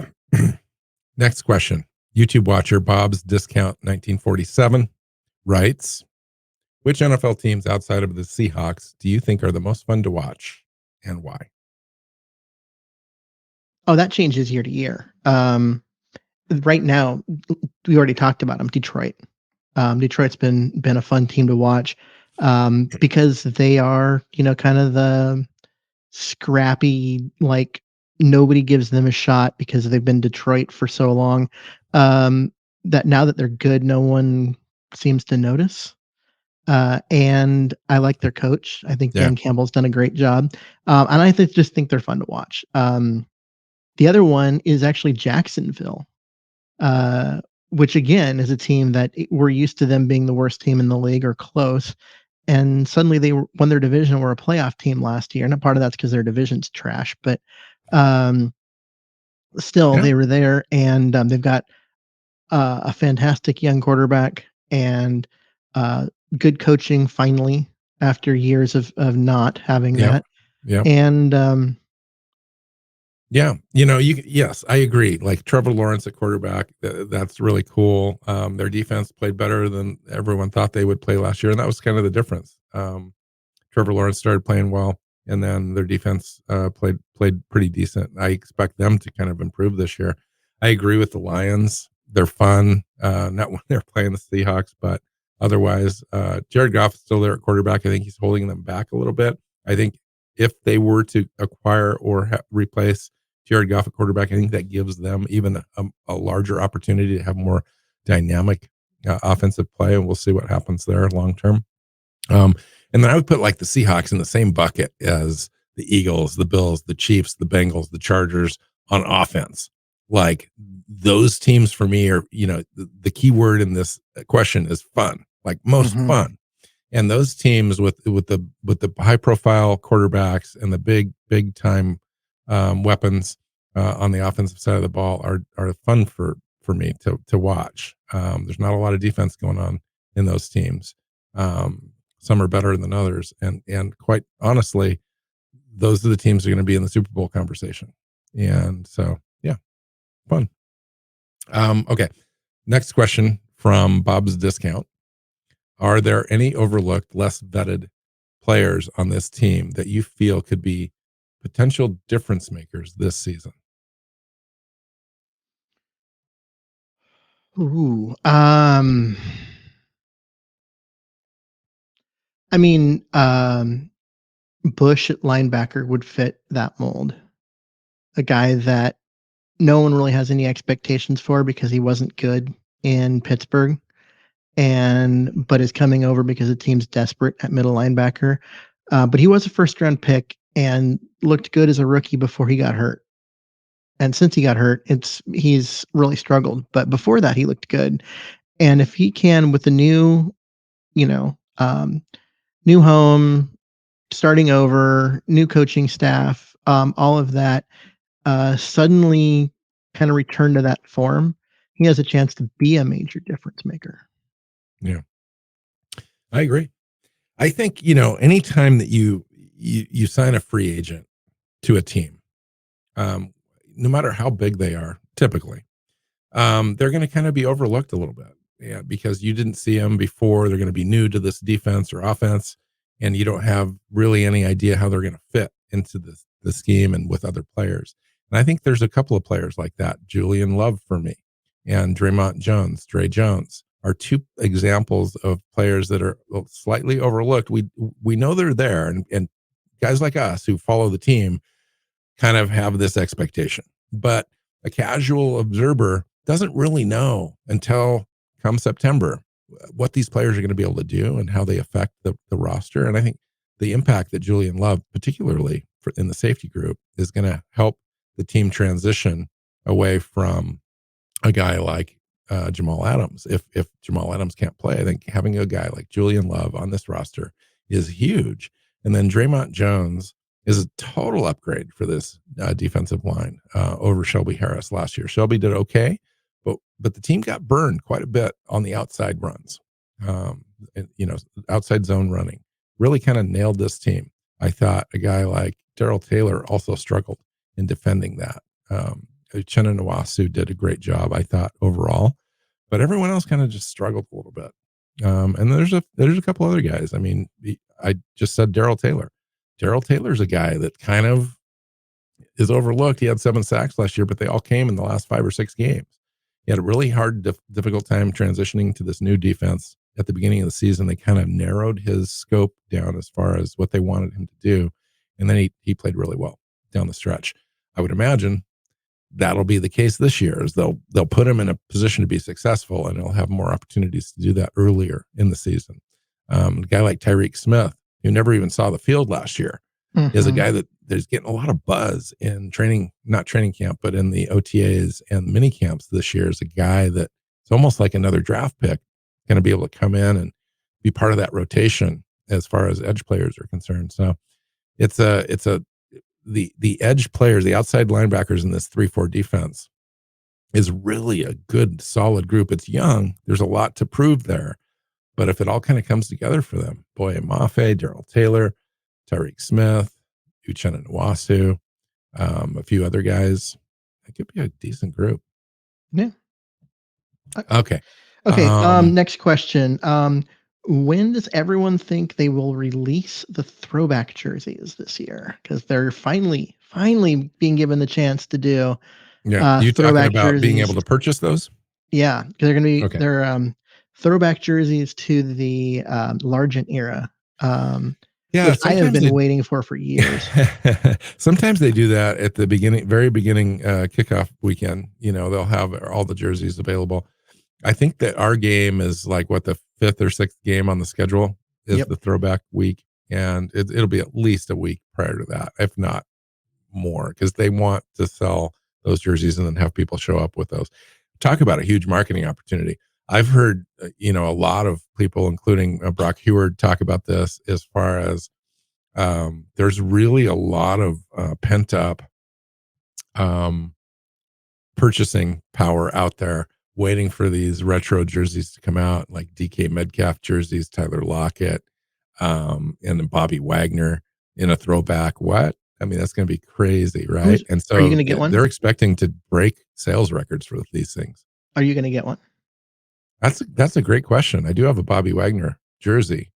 Next question. YouTube watcher Bob's Discount 1947 writes, which NFL teams outside of the Seahawks do you think are the most fun to watch and why? Oh, that changes year to year. Right now, we already talked about them. Detroit. Detroit's been a fun team to watch because they are, kind of the scrappy, like nobody gives them a shot because they've been Detroit for so long. That now that they're good, no one seems to notice. And I like their coach. I think Yeah. Dan Campbell's done a great job, and I just think they're fun to watch. The other one is actually Jacksonville, uh, which again is a team that we're used to them being the worst team in the league or close, and suddenly they won their division, were a playoff team last year. And a part of that's because their division's trash, but um, still Yeah. they were there, and they've got a fantastic young quarterback and good coaching finally after years of not having Yeah. that. Yeah. And Yeah. Yes, I agree. Like Trevor Lawrence at quarterback, that's really cool. Their defense played better than everyone thought they would play last year. And that was kind of the difference. Trevor Lawrence started playing well, and then their defense played pretty decent. I expect them to kind of improve this year. I agree with the Lions. They're fun, not when they're playing the Seahawks, but otherwise, Jared Goff is still there at quarterback. I think he's holding them back a little bit. I think if they were to acquire or replace Jared Goff at quarterback, I think that gives them even a larger opportunity to have more dynamic offensive play, and we'll see what happens there long term. Um, and then I would put like the Seahawks in the same bucket as the Eagles, the Bills, the Chiefs, the Bengals, the Chargers on offense. Like those teams for me are, the key word in this question is fun, like most Mm-hmm. fun. And those teams with the high profile quarterbacks and the big time weapons on the offensive side of the ball are fun for me to watch. There's not a lot of defense going on in those teams. Some are better than others, and quite honestly, those are the teams that are going to be in the Super Bowl conversation. And so, yeah, fun. Okay, next question from Bob's Discount. Are there any overlooked, less vetted players on this team that you feel could be potential difference makers this season? Ooh. I mean, Bush at linebacker would fit that mold. A guy that no one really has any expectations for because he wasn't good in Pittsburgh, but is coming over because the team's desperate at middle linebacker. But he was a first round pick and looked good as a rookie before he got hurt. And since he got hurt, he's really struggled. But before that, he looked good. And if he can, with the new, you know, new home, starting over, new coaching staff, all of that, suddenly kind of return to that form, he has a chance to be a major difference maker. Yeah, I agree. I think, anytime that you sign a free agent to a team, no matter how big they are, typically, they're going to kind of be overlooked a little bit. Yeah, because you didn't see them before. They're going to be new to this defense or offense, and you don't have really any idea how they're going to fit into the scheme and with other players. And I think there's a couple of players like that. Julian Love for me, and Dre Jones are two examples of players that are slightly overlooked. We know they're there, and guys like us who follow the team kind of have this expectation, but a casual observer doesn't really know until come September what these players are going to be able to do and how they affect the roster. And I think the impact that Julian Love, particularly in the safety group, is going to help the team transition away from a guy like Jamal Adams. If Jamal Adams can't play, I think having a guy like Julian Love on this roster is huge. And then Draymond Jones is a total upgrade for this defensive line over Shelby Harris last year. Shelby did okay, but the team got burned quite a bit on the outside runs. And, outside zone running really kind of nailed this team. I thought a guy like Darrell Taylor also struggled in defending that. Uchenna Nwasu did a great job, I thought, overall, but everyone else kind of just struggled a little bit. And there's a couple other guys. I mean, I just said Darrell Taylor. Darrell Taylor's a guy that kind of is overlooked. He had 7 sacks last year, but they all came in the last 5 or 6 games. He had a really hard, difficult time transitioning to this new defense. At the beginning of the season, they kind of narrowed his scope down as far as what they wanted him to do. And then he played really well down the stretch. I would imagine that'll be the case this year, is they'll put him in a position to be successful, and he'll have more opportunities to do that earlier in the season. A guy like Tyreek Smith, who never even saw the field last year, is a guy that there's getting a lot of buzz in not training camp, but in the OTAs and mini camps this year, is a guy that it's almost like another draft pick, going to be able to come in and be part of that rotation as far as edge players are concerned. So the edge players, the outside linebackers in this 3-4 defense is really a good, solid group. It's young. There's a lot to prove there. But if it all kind of comes together for them, Boye Mafe, Darrell Taylor, Tyreek Smith, Uchenna Nwasu, a few other guys, it could be a decent group. Yeah. Okay. Next question. When does everyone think they will release the throwback jerseys this year? Because they're finally being given the chance to do. Yeah, you talking about jerseys. being able to purchase those? Yeah, because they're going to be okay. They're throwback jerseys to the Largent era. Yeah, which I have been waiting for years. Sometimes they do that at the very beginning kickoff weekend. They'll have all the jerseys available. I think that our game is like what the fifth or sixth game on the schedule is Yep. the throwback week, and it'll be at least a week prior to that, if not more, because they want to sell those jerseys and then have people show up with those. Talk about a huge marketing opportunity. I've heard, a lot of people, including Brock Heward, talk about this as far as there's really a lot of pent up um, purchasing power out there waiting for these retro jerseys to come out, like DK Metcalf jerseys, Tyler Lockett, and then Bobby Wagner in a throwback. What? I mean, that's going to be crazy, right? And Are you going so to get one? they're expecting to break sales records for these things. Are you going to get one? That's a great question. I do have a Bobby Wagner jersey.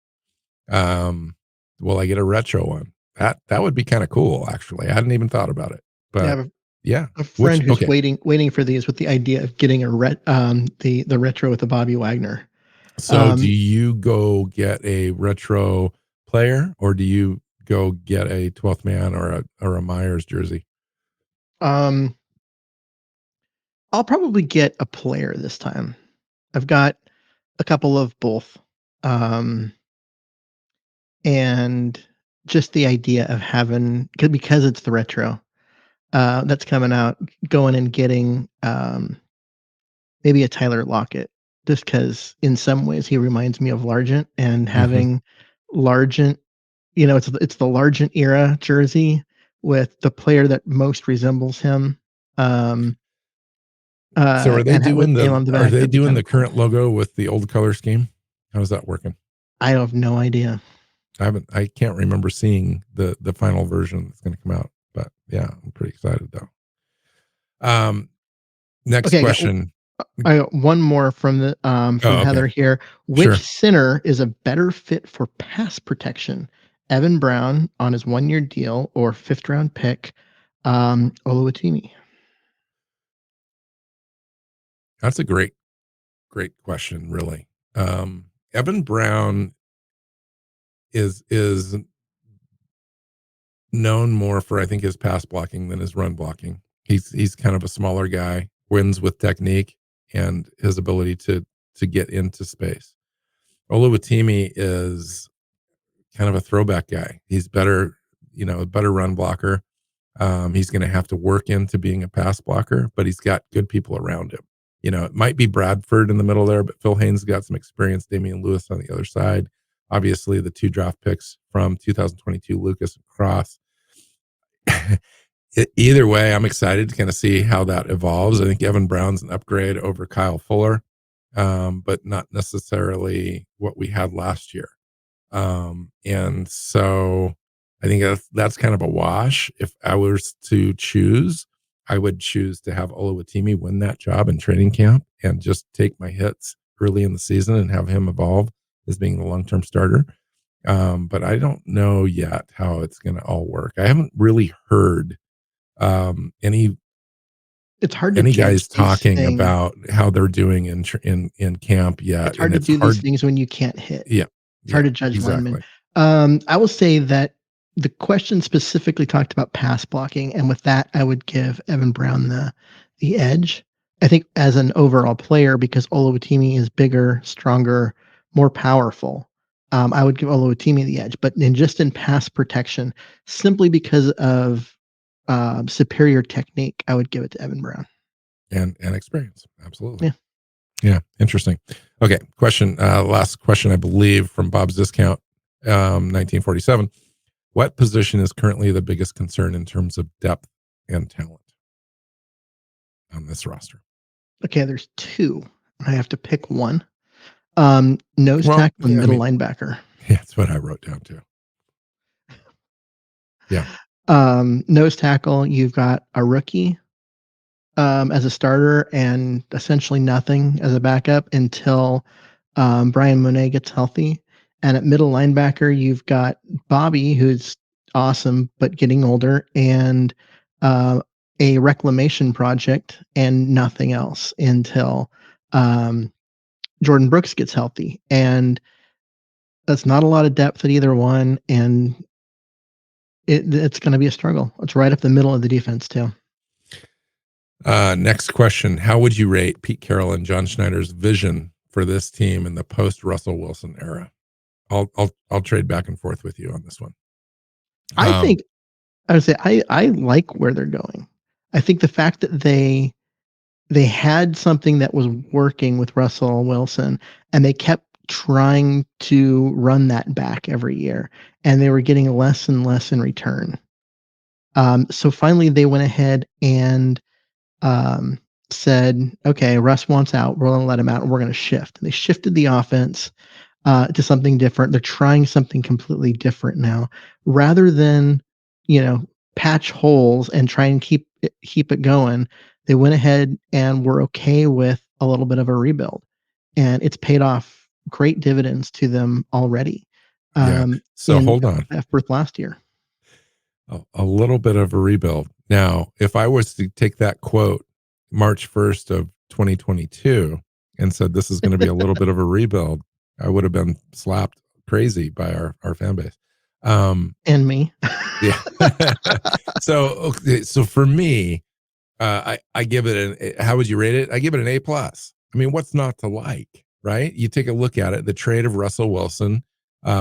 Um, will I get a retro one? That would be kind of cool, actually. I hadn't even thought about it, Yeah, I but have yeah. a friend who's Okay. waiting for these with the idea of getting the retro with the Bobby Wagner. So do you go get a retro player, or do you go get a 12th man or a Myers jersey? I'll probably get a player this time. I've got a couple of both. And just the idea of having, because it's the retro that's coming out, going and getting maybe a Tyler Lockett, just because in some ways he reminds me of Largent, and Mhm. having Largent, it's the Largent era jersey with the player that most resembles him, um, So with name on the are back. they That'd be doing kind the of cool. current logo with the old color scheme? How's that working? I have no idea. I can't remember seeing the final version that's going to come out, but yeah, I'm pretty excited though. Next Okay, question. I got one more from Oh, okay. Heather here. Which Sure. center is a better fit for pass protection? Evan Brown on his 1-year deal or fifth round pick, Oluwatimi? That's a great question, really. Evan Brown is known more for, I think, his pass blocking than his run blocking. He's kind of a smaller guy, wins with technique and his ability to get into space. Oluwatimi is kind of a throwback guy. He's better, a better run blocker. He's going to have to work into being a pass blocker, but he's got good people around him. It might be Bradford in the middle there, but Phil Haynes got some experience. Damian Lewis on the other side. Obviously, the 2 draft picks from 2022, Lucas and Cross. Either way, I'm excited to kind of see how that evolves. I think Evan Brown's an upgrade over Kyle Fuller, but not necessarily what we had last year. And so I think that's kind of a wash. If I was to choose, I would choose to have Oluwatimi win that job in training camp and just take my hits early in the season and have him evolve as being the long-term starter. But I don't know yet how it's going to all work. I haven't really heard any It's hard to any judge guys these talking things. about how they're doing in camp It's yet, hard and to it's do these hard. things when you can't hit. Yeah, It's hard yeah, to judge linemen. exactly. I will say that the question specifically talked about pass blocking, and with that, I would give Evan Brown the edge. I think as an overall player, because Oluwatimi is bigger, stronger, more powerful, I would give Oluwatimi the edge. But in pass protection, simply because of superior technique, I would give it to Evan Brown. And experience, absolutely. Yeah. Yeah, interesting. Okay, question. Last question, I believe, from Bob's Discount, 1947. What position is currently the biggest concern in terms of depth and talent on this roster? Okay, there's two. I have to pick one. Nose Well, tackle and yeah, I middle mean, linebacker. yeah, that's what I wrote down too. Yeah. Nose tackle, you've got a rookie as a starter and essentially nothing as a backup until Brian Monet gets healthy. And at middle linebacker, you've got Bobby, who's awesome but getting older, and uh, a reclamation project and nothing else until um, Jordan Brooks gets healthy. And that's not a lot of depth at either one. And it's going to be a struggle. It's right up the middle of the defense, too. Next question. How would you rate Pete Carroll and John Schneider's vision for this team in the post Russell Wilson era? I'll trade back and forth with you on this one. I think I would say I like where they're going. I think the fact that they had something that was working with Russell Wilson, and they kept trying to run that back every year, and they were getting less and less in return. So finally, they went ahead and said, "Okay, Russ wants out. We're going to let him out, and we're going to shift." And they shifted the offense to something different. They're trying something completely different now, rather than patch holes and try and keep it going. They went ahead and were okay with a little bit of a rebuild, and it's paid off great dividends to them already. Yeah. So In hold on. effort last year. A little bit of a rebuild. Now, if I was to take that quote March 1st of 2022 and said this is going to be a little bit of a rebuild, I would have been slapped crazy by our fan base. And me. Yeah. So for me, I give it how would you rate it? I give it an A plus. I mean, what's not to like, right? You take a look at it, the trade of Russell Wilson.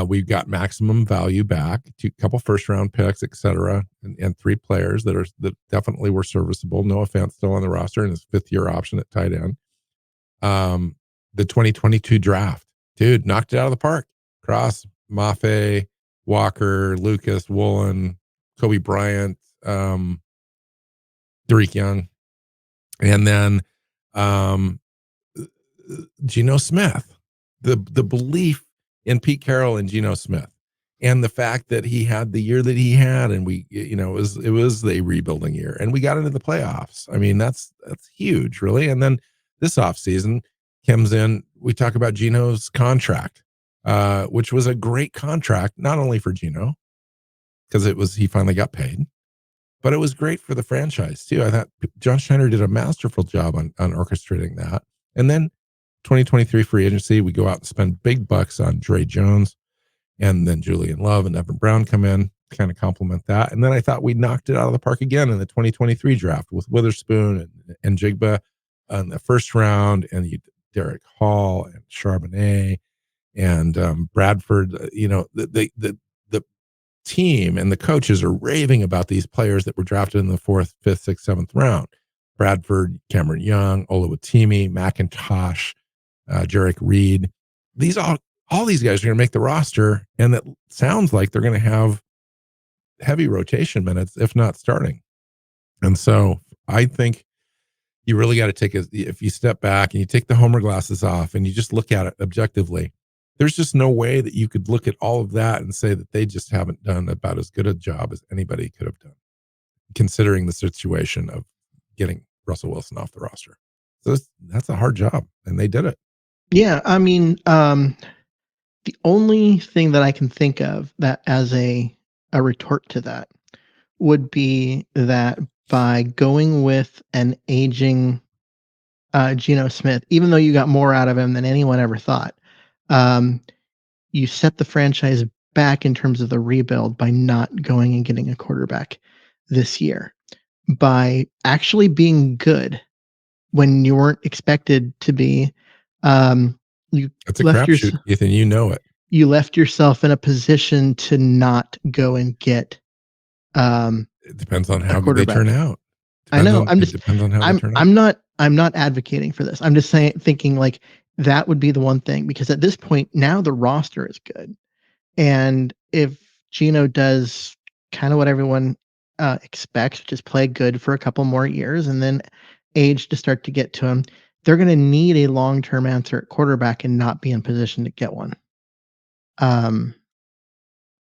We've got maximum value back, a couple first round picks, et cetera, and 3 players that definitely were serviceable. Noah Fant still on the roster and his 5th-year option at tight end. The 2022 draft, dude, knocked it out of the park. Cross, Mafe, Walker, Lucas, Woolen, Kobe Bryant, Derek Young, and then Geno Smith. The belief in Pete Carroll and Geno Smith, and the fact that he had the year that he had, and it was a rebuilding year, and we got into the playoffs. I mean, that's huge, really. And then this offseason comes in. We talk about Geno's contract, which was a great contract, not only for Geno because he finally got paid, but it was great for the franchise too. I thought John Schneider did a masterful job on orchestrating that. And then 2023 free agency, we go out and spend big bucks on Dre Jones, and then Julian Love and Evan Brown come in, kind of complement that. And then I thought we knocked it out of the park again in the 2023 draft with Witherspoon and Jigba in the first round, and Derek Hall and Charbonnet and Bradford. The team and the coaches are raving about these players that were drafted in the 4th, 5th, 6th, 7th round. Bradford, Cameron Young, Oluwatimi, McIntosh, Jarek Reed. All these guys are going to make the roster, and it sounds like they're going to have heavy rotation minutes, if not starting. And so I think you really got to if you step back and you take the homer glasses off and you just look at it objectively, there's just no way that you could look at all of that and say that they just haven't done about as good a job as anybody could have done, considering the situation of getting Russell Wilson off the roster. So that's a hard job, and they did it. Yeah, I mean, the only thing that I can think of that as a retort to that would be that by going with an aging Geno Smith, even though you got more out of him than anyone ever thought, you set the franchise back in terms of the rebuild by not going and getting a quarterback this year. By actually being good when you weren't expected to be, It's a crapshoot, Ethan. You know it. You left yourself in a position to not go and get. It depends on how they turn out. I know. It depends on how they turn out. I'm not advocating for this. I'm just thinking like that would be the one thing, because at this point now the roster is good, and if Geno does kind of what everyone expects, which is play good for a couple more years and then age to start to get to him, they're going to need a long-term answer at quarterback and not be in position to get one.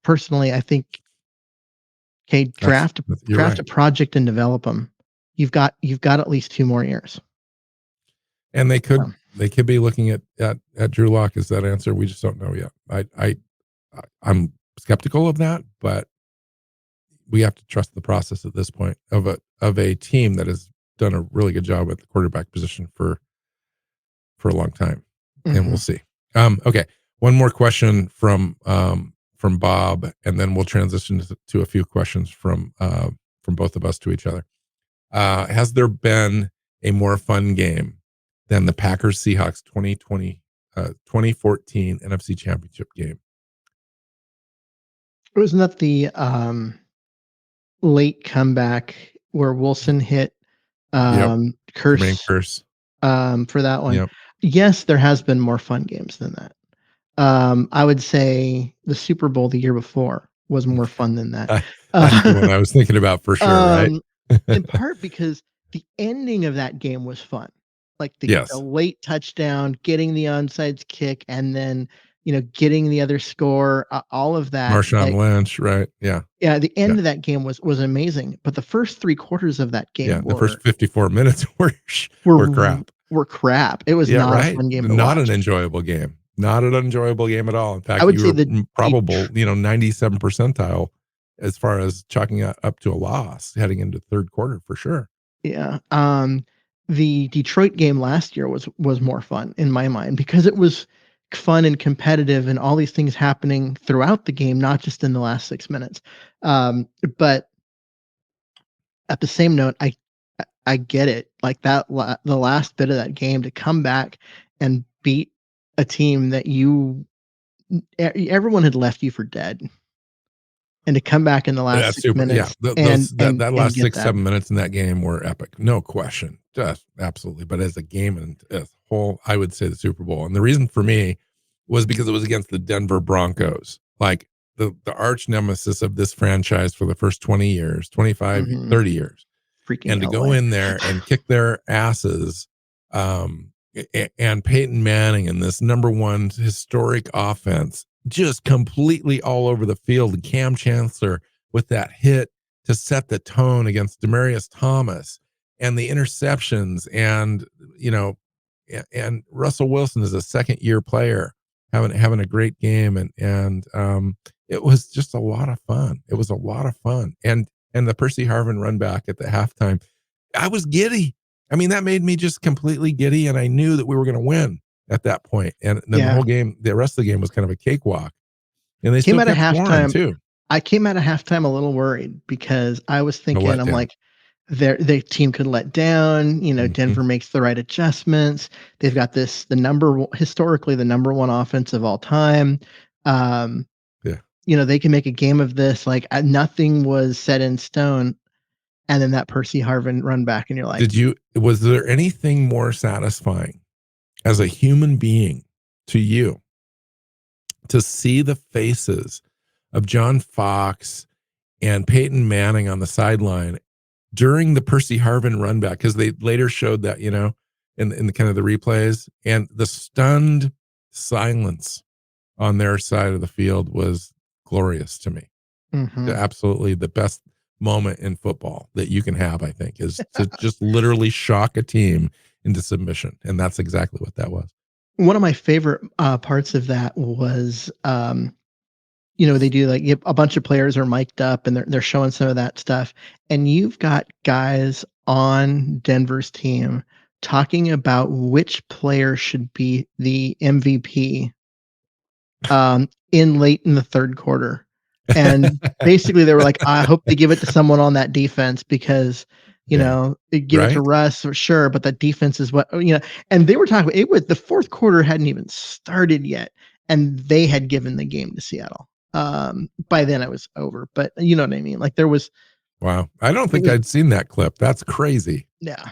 Personally, I think, okay, draft a project and develop them. You've got at least 2 more years. And they could be looking at Drew Lock as that answer. We just don't know yet. I'm skeptical of that, but we have to trust the process at this point of a team that has done a really good job at the quarterback position for a long time, and we'll see. Okay, one more question from Bob, and then we'll transition to a few questions from both of us to each other. Has there been a more fun game than the Packers Seahawks 2014 NFC Championship game? Wasn't that the late comeback where Wilson hit Yep. Jermaine Curse Curse. for that one? Yep. Yes, there has been more fun games than that. I would say the Super Bowl the year before was more fun than that. That's the one I was thinking about for sure, right? In part because the ending of that game was fun. Like the Yes. late touchdown, getting the onside kick, and then getting the other score, all of that. Marshawn Like, Lynch, right? Yeah. yeah, the Yeah. end of that game was amazing, but the first 3/4 of that game Yeah. The first 54 minutes were crap. were crap. It was Yeah, not a right. fun game to Not an watch. enjoyable game. Not an enjoyable game at all. In I fact, would you say were the probable, 97 percentile as far as chalking up to a loss heading into third quarter for sure. Yeah. The Detroit game last year was more fun in my mind because it was fun and competitive and all these things happening throughout the game, not just in the last 6 minutes. But at the same note, I get it. Like the last bit of that game to come back and beat a team that everyone had left you for dead, and to come back in the last That's 6 super. Yeah, minutes those that and last get six, that. 7 minutes in that game were epic, no question, just absolutely. But as a game and as a whole, I would say the Super Bowl. And the reason for me was because it was against the Denver Broncos, like the arch nemesis of this franchise for the first 20 years, 25, Mhm. 30 years. Freaking And to go LA. in there and kick their asses, and Peyton Manning and this number one historic offense just completely all over the field. And Cam Chancellor with that hit to set the tone against Demaryius Thomas and the interceptions, and and Russell Wilson is a second year player having a great game, and it was just a lot of fun. It was a lot of fun. And the Percy Harvin run back at the halftime, I was giddy. I mean, that made me just completely giddy, and I knew that we were going to win at that point. And then Yeah. the rest of the game was kind of a cakewalk, and they Came still out of kept scoring halftime. too. I came out of halftime a little worried because I was A thinking, I'm letdown. like, the team could let down. Mm-hmm. Denver makes the right adjustments. They've got historically the number one offense of all time. Um, Yeah. they can make a game of this. Like nothing was set in stone. And then that Percy Harvin run back, and you're like, Was there anything more satisfying as a human being to you to see the faces of John Fox and Peyton Manning on the sideline during the Percy Harvin run back? Because they later showed that, in the kind of the replays, and the stunned silence on their side of the field was glorious to me. mhm. Absolutely the best moment in football that you can have, I think, is to just literally shock a team into submission. And that's exactly what that was. One of my favorite parts of that was, they do like a bunch of players are mic'd up and they're showing some of that stuff, and you've got guys on Denver's team talking about which player should be the MVP late in the third quarter. And basically they were like, I hope they give it to someone on that defense because, Yeah. they give it to Right. Russ for sure, but that defense is and they were talking about it. Was the fourth quarter hadn't even started yet, and they had given the game to Seattle. By then it was over, but you know what I mean? Like Wow. I don't it think was, I'd seen that clip. That's crazy. yeah.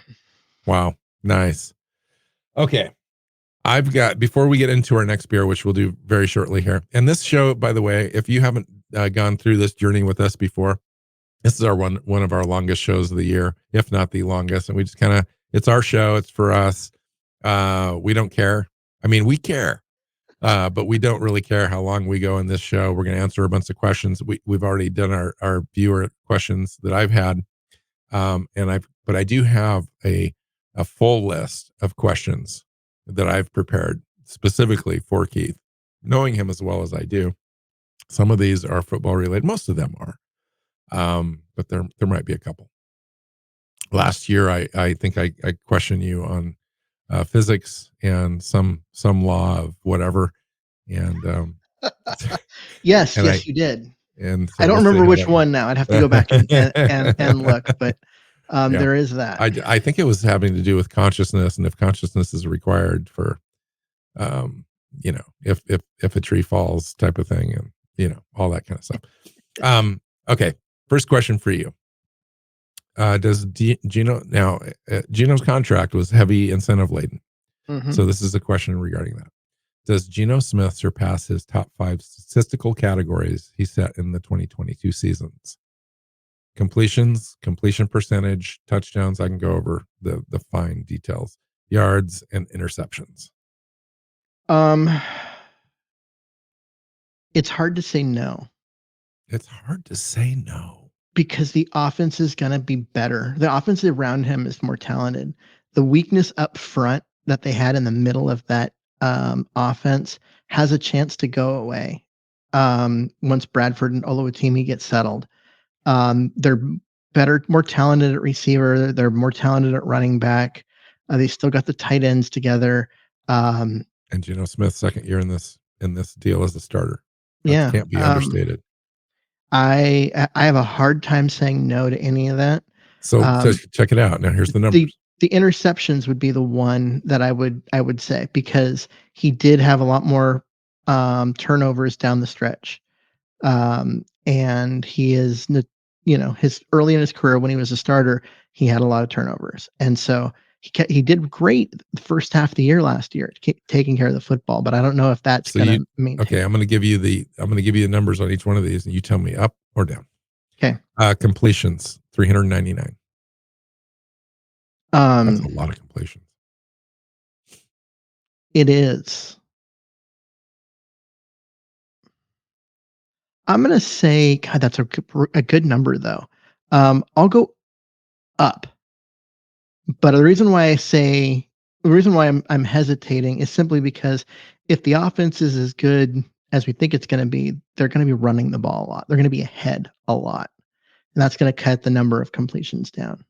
Wow. Nice. Okay. Before we get into our next beer, which we'll do very shortly here. And this show, by the way, if you haven't gone through this journey with us before, this is our one of our longest shows of the year, if not the longest. And we just it's our show. It's for us. We don't care. I mean, we care, but we don't really care how long we go in this show. We're going to answer a bunch of questions. We've already done our viewer questions that I've had. But I do have a full list of questions that I've prepared specifically for Keith, knowing him as well as I do. Some of these are football related. Most of them are. But there might be a couple. Last year, I think I questioned you on physics and some law of whatever, and Yes, and yes, you did. and so I don't we'll see remember how which that went. one now. I'd have to go back and look, but Yeah. There is that. I think it was having to do with consciousness, and if consciousness is required for, if a tree falls type of thing, and all that kind of stuff. Okay, first question for you. Does Gino now? Gino's contract was heavy incentive laden, so this is a question regarding that. Does Geno Smith surpass his top 5 statistical categories he set in the 2022 seasons? Completions, completion percentage, touchdowns. I can go over the fine details, yards, and interceptions. It's hard to say no. It's hard to say no. Because the offense is going to be better. The offense around him is more talented. The weakness up front that they had in the middle of that offense has a chance to go away once Bradford and Oluwatimi get settled. They're better, more talented at receiver. They're more talented at running back. They still got the tight ends together. And Geno Smith, second year in this deal as a starter. That can't be understated. I have a hard time saying no to any of that. So check it out. Now here's the numbers. The interceptions would be the one that I would say, because he did have a lot more turnovers down the stretch. And he is, his early in his career when he was a starter, he had a lot of turnovers. And so he did great the first half of the year last year, taking care of the football, but I don't know if that's going to maintain. Okay, I'm going to give you the numbers on each one of these, and you tell me up or down. Okay. Completions 399. That's a lot of completions. It is. I'm going to say, God, that's a good number though. I'll go up. But the reason why I'm hesitating is simply because if the offense is as good as we think it's going to be, they're going to be running the ball a lot. They're going to be ahead a lot, and that's going to cut the number of completions down.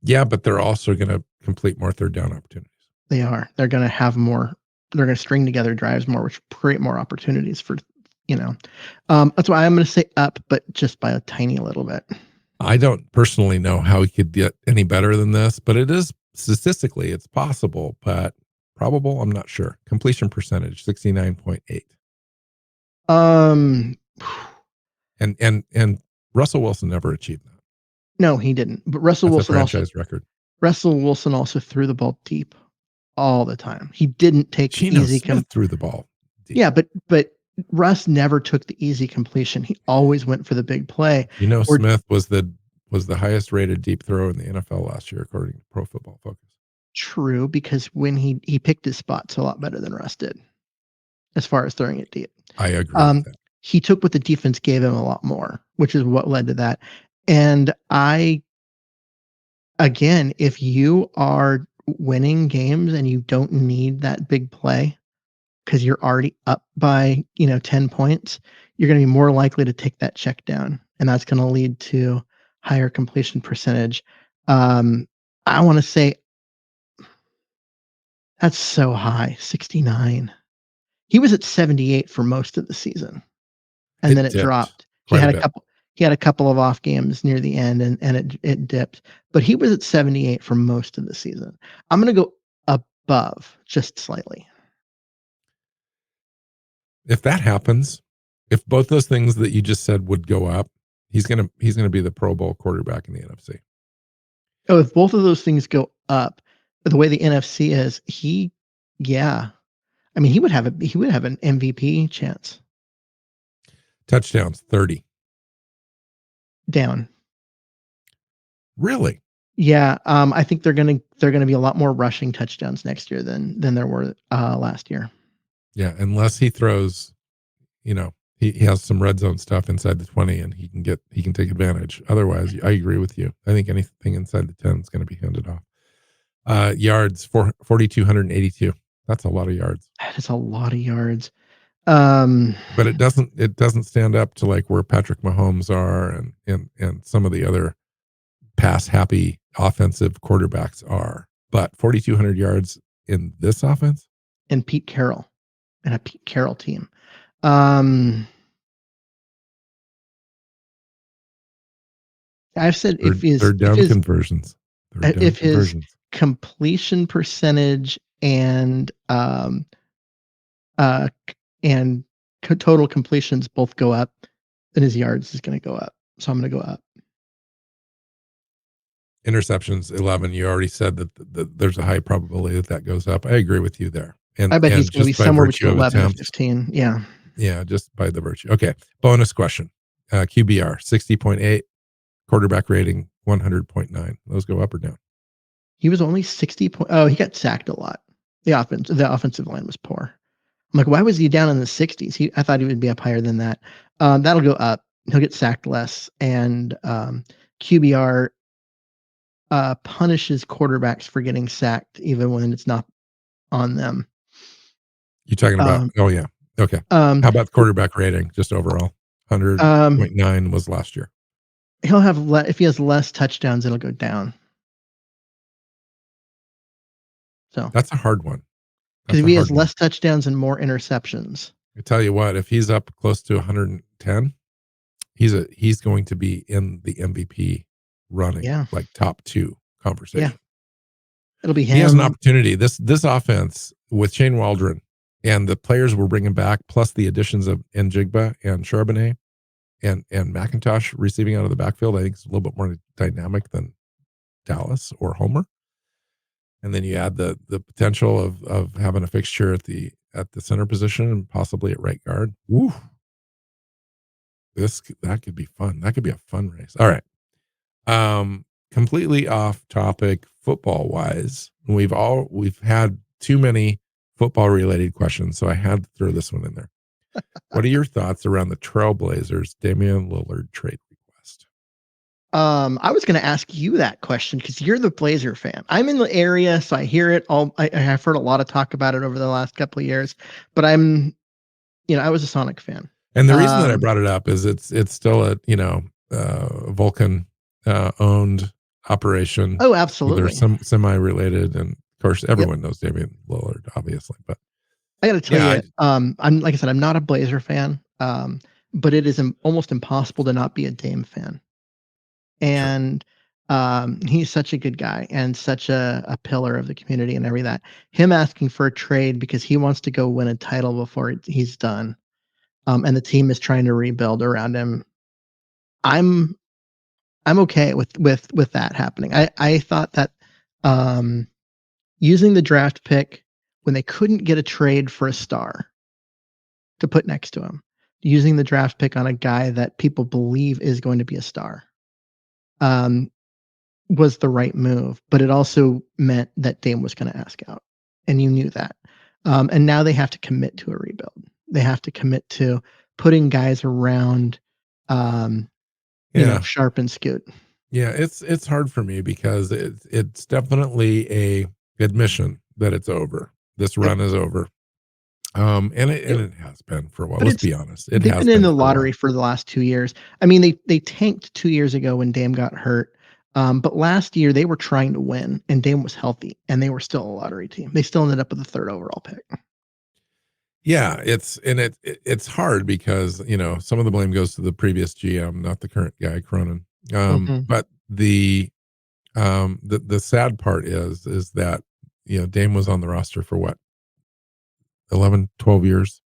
Yeah, but they're also going to complete more third down opportunities. They are. They're going to have more. They're going to string together drives more, which create more opportunities for, that's why I'm going to say up, but just by a tiny little bit. I don't personally know how he could get any better than this, but it is statistically, it's possible, but probable, I'm not sure. Completion percentage 69.8. And Russell Wilson never achieved that. No, he didn't. But Russell Wilson also threw the ball deep all the time. He didn't take Geno the easy threw the ball deep. Yeah, but Russ never took the easy completion. He always went for the big play. Smith was the highest rated deep throw in the NFL last year, according to Pro Football Focus. True, because when he picked his spots a lot better than Russ did, as far as throwing it deep. I agree with that. He took what the defense gave him a lot more, which is what led to that. And again, if you are winning games and you don't need that big play because you're already up by 10 points, you're going to be more likely to take that check down, and that's going to lead to higher completion percentage. I want to say that's so high, 69. He was at 78 for most of the season, and then it dropped. He had a couple of off games near the end, and it dipped. But he was at 78 for most of the season. I'm going to go above just slightly. If that happens, if both those things that you just said would go up, he's gonna be the Pro Bowl quarterback in the NFC. Oh, if both of those things go up, the way the NFC is, he would have an MVP chance. Touchdowns 30. Down. Really? Yeah, I think they're gonna be a lot more rushing touchdowns next year than there were last year. Yeah, unless he throws, he has some red zone stuff inside the 20 and he can take advantage. Otherwise, I agree with you. I think anything inside the 10 is going to be handed off. Yards 4,282. That's a lot of yards. That is a lot of yards. But it doesn't stand up to like where Patrick Mahomes are and some of the other pass happy offensive quarterbacks are. But 4,200 yards in this offense? And Pete Carroll and a Pete Carroll team. I've said Third down conversions. Third down if his conversions. completion percentage and uh and total completions both go up, then his yards is going to go up. So I'm going to go up. Interceptions 11. You already said that there's a high probability that goes up. I agree with you there. I bet he's And going to be just by somewhere virtue between of 11 and attempts, 15. Yeah. yeah, just by the virtue. Okay. Bonus question. QBR 60.8, quarterback rating 100.9. Those go up or down? He was only 60 point. Oh, he got sacked a lot. The offensive line was poor. I'm like, why was he down in the 60s? I thought he would be up higher than that. That'll go up. He'll get sacked less, and QBR punishes quarterbacks for getting sacked even when it's not on them. You talking about? Oh yeah. Okay. How about the quarterback rating? Just overall, 100.9 was last year. He'll have if he has less touchdowns, it'll go down. So that's a hard one. Because if he has less touchdowns and more interceptions, I tell you what, if he's up close to 110, he's going to be in the MVP running, like top 2 conversation. Yeah. It'll be him. He has an opportunity. This offense with Shane Waldron and the players we're bringing back, plus the additions of Njigba and Charbonnet and McIntosh receiving out of the backfield, I think it's a little bit more dynamic than Dallas or Homer. And then you add the potential of having a fixture at the center position and possibly at right guard. Woo. That could be fun. That could be a fun race. All right. Completely off topic football wise. We've had too many football related questions, so I had to throw this one in there. What are your thoughts around the Trailblazers Damian Lillard trade request? I was going to ask you that question because you're the Blazer fan. I'm in the area, so I hear it all. I've heard a lot of talk about it over the last couple of years, but I was a Sonic fan. And the reason that I brought it up is it's still a Vulcan owned operation. Oh, absolutely. They're some semi-related, and of course everyone knows Damian Lillard, obviously. But I got to tell you, I'm like I said, I'm not a Blazer fan, but it is almost impossible to not be a Dame fan. And he's such a good guy and such a pillar of the community and everything. Him asking for a trade because he wants to go win a title before he's done, and the team is trying to rebuild around him. I'm okay with that happening. I thought that using the draft pick when they couldn't get a trade for a star to put next to him, using the draft pick on a guy that people believe is going to be a star, was the right move. But it also meant that Dame was going to ask out, and you knew that. And now they have to commit to a rebuild. They have to commit to putting guys around, Sharp and Scoot. Yeah, it's hard for me because it's definitely a admission that it's over. This run is over. And it has been for a while. Let's be honest. They've been in the lottery for the last 2 years. I mean, they tanked 2 years ago when Dame got hurt. But last year they were trying to win and Dame was healthy and they were still a lottery team. They still ended up with the 3rd overall pick. Yeah, it's hard because, some of the blame goes to the previous GM, not the current guy, Cronin. But the sad part is that, Dame was on the roster for what? 11, 12 years.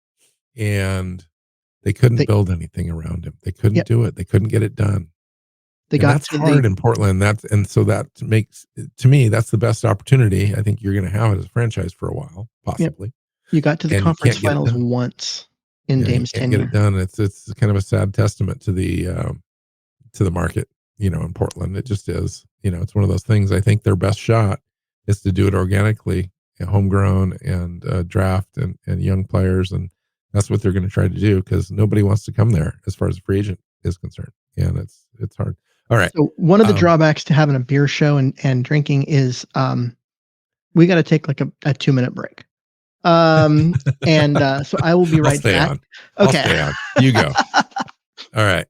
And they couldn't build anything around him. They couldn't do it. They couldn't get it done. That's hard in Portland. So that makes, to me, that's the best opportunity I think you're going to have as a franchise for a while, possibly. Yep. You got to the conference finals once in Dame's tenure. Get it done. It's kind of a sad testament to the market, in Portland. It just is. It's one of those things. I think their best shot is to do it organically, homegrown and draft and young players, and that's what they're going to try to do because nobody wants to come there as far as a free agent is concerned, and it's hard. All right. So one of the drawbacks to having a beer show and drinking is we got to take like a 2-minute break. So I will be right back. On. Okay. I'll stay on. You go. All right.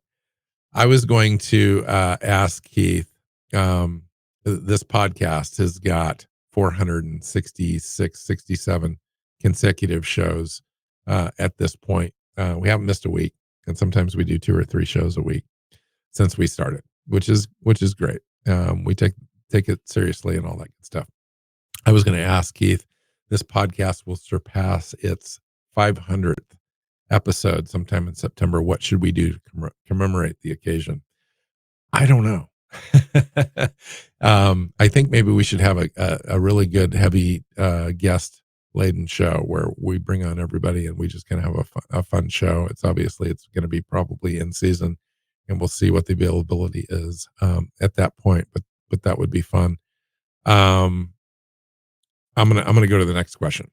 I was going to ask Keith, this podcast has got 466, 67 consecutive shows at this point. We haven't missed a week, and sometimes we do 2 or 3 shows a week since we started. which is great. We take it seriously and all that good stuff. I was going to ask Keith, this podcast will surpass its 500th episode sometime in September. What should we do to commemorate the occasion? I don't know. I think maybe we should have a really good, heavy guest laden show where we bring on everybody and we just kind of have a fun show. It's going to be probably in season, and we'll see what the availability is at that point. But that would be fun. I'm gonna go to the next question.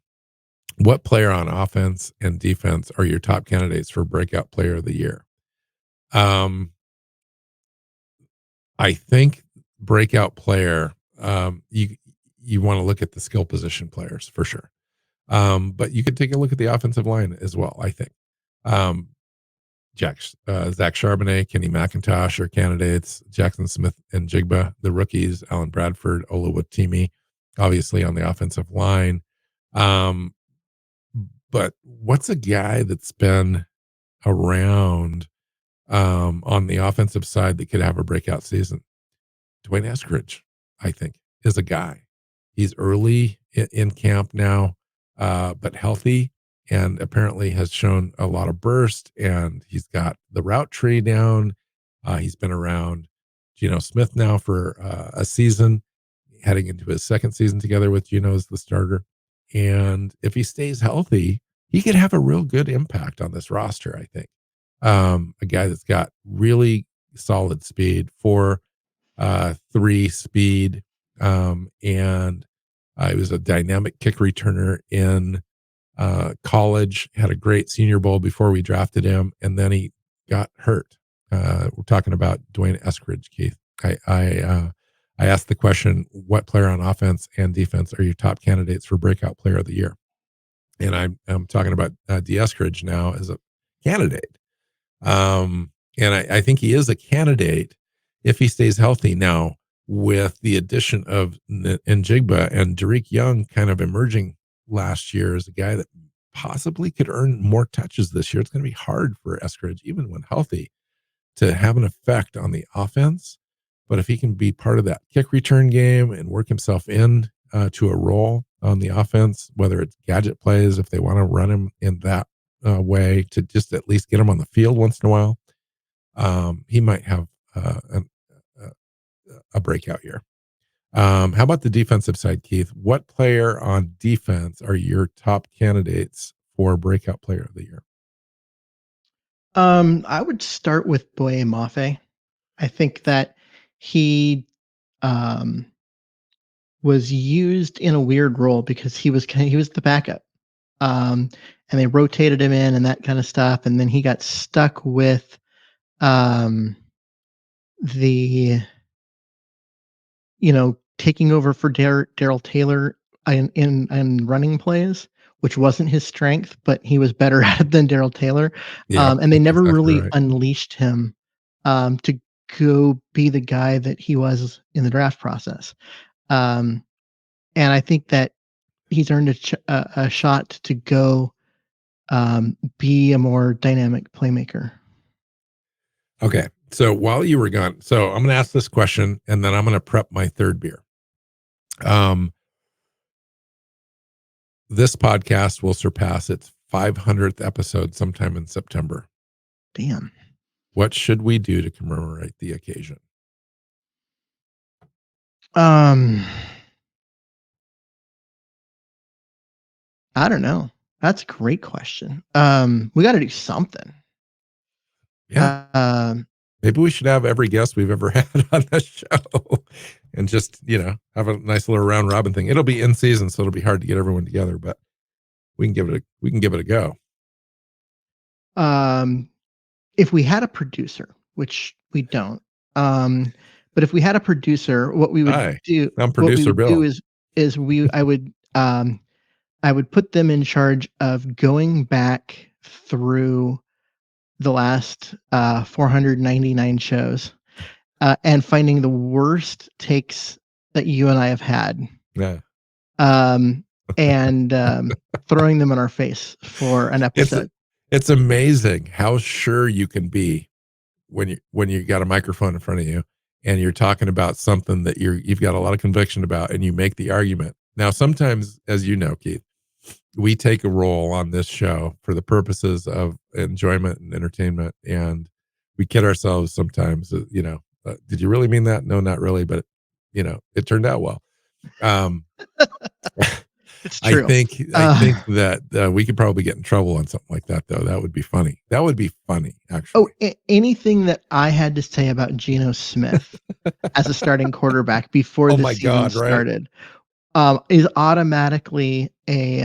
What player on offense and defense are your top candidates for breakout player of the year? I think breakout player, you want to look at the skill position players for sure. But you could take a look at the offensive line as well, I think. Um, Zach Charbonnet, Kenny McIntosh are candidates. Jackson Smith and Jigba, the rookies. Alan Bradford, Oluwatimi, obviously on the offensive line. But what's a guy that's been around on the offensive side that could have a breakout season? Dwayne Eskridge, I think, is a guy. He's early in camp now, but healthy, and apparently has shown a lot of burst, and he's got the route tree down. He's been around Geno Smith now for a season, heading into his second season together with Geno as the starter. And if he stays healthy, he could have a real good impact on this roster, I think. A guy that's got really solid speed, 4.3 speed, and he was a dynamic kick returner in college, had a great Senior Bowl before we drafted him, and then he got hurt. We're talking about Dwayne Eskridge, Keith. I asked the question, what player on offense and defense are your top candidates for breakout player of the year? And I'm talking about D. Eskridge now as a candidate. And I think he is a candidate if he stays healthy. Now, with the addition of Njigba and Derek Young kind of emerging last year as a guy that possibly could earn more touches this year, it's going to be hard for Eskridge, even when healthy, to have an effect on the offense. But if he can be part of that kick return game and work himself in to a role on the offense, whether it's gadget plays, if they want to run him in that way to just at least get him on the field once in a while, he might have a breakout year. How about the defensive side, Keith? What player on defense are your top candidates for breakout player of the year? I would start with Boye Mafe. I think that he was used in a weird role because he was the backup, and they rotated him in and that kind of stuff, and then he got stuck with the taking over for Darrell Taylor in running plays, which wasn't his strength, but he was better at it than Darrell Taylor. Yeah, And they never exactly really right. unleashed him to go be the guy that he was in the draft process. And I think that he's earned a shot to go be a more dynamic playmaker. Okay. So while you were gone, so I'm going to ask this question and then I'm going to prep my third beer. This podcast will surpass its 500th episode sometime in September. Damn. What should we do to commemorate the occasion? I don't know. That's a great question. We got to do something. Yeah. Maybe we should have every guest we've ever had on the show and just, have a nice little round robin thing. It'll be in season, so it'll be hard to get everyone together, but we can give it a go. If we had a producer, which we don't, but if we had a producer, what we would do, I'm producer Bill. I would put them in charge of going back through the last 499 shows and finding the worst takes that you and I have had. Yeah. And throwing them in our face for an episode. It's amazing how sure you can be when you got a microphone in front of you and you're talking about something that you've got a lot of conviction about, and you make the argument. Now, sometimes, as you know, Keith, we take a role on this show for the purposes of enjoyment and entertainment, and we kid ourselves sometimes. Did you really mean that? No, not really, but it turned out well. It's I true. think that we could probably get in trouble on something like that, though. That would be funny. That would be funny, actually. Anything that I had to say about Geno Smith as a starting quarterback before Oh the my season God! Right? started is automatically a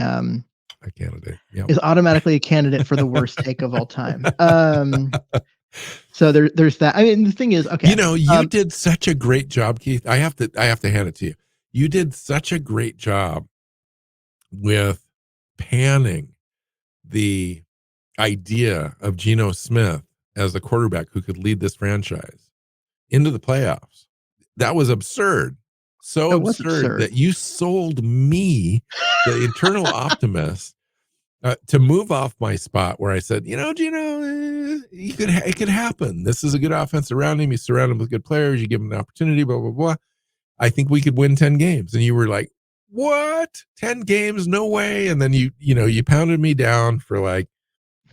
candidate. Yeah. is automatically a candidate for the worst take of all time. So there's that. I mean, the thing is, okay. You did such a great job, Keith. I have to hand it to you. You did such a great job with panning the idea of Geno Smith as the quarterback who could lead this franchise into the playoffs. That was absurd. So It was absurd absurd. that you sold me, the internal optimist, to move off my spot where I said, Geno, it could happen. This is a good offense around him. You surround him with good players. You give him the opportunity, blah, blah, blah. I think we could win 10 games. And you were like, what? 10 games? No way. And then you pounded me down for like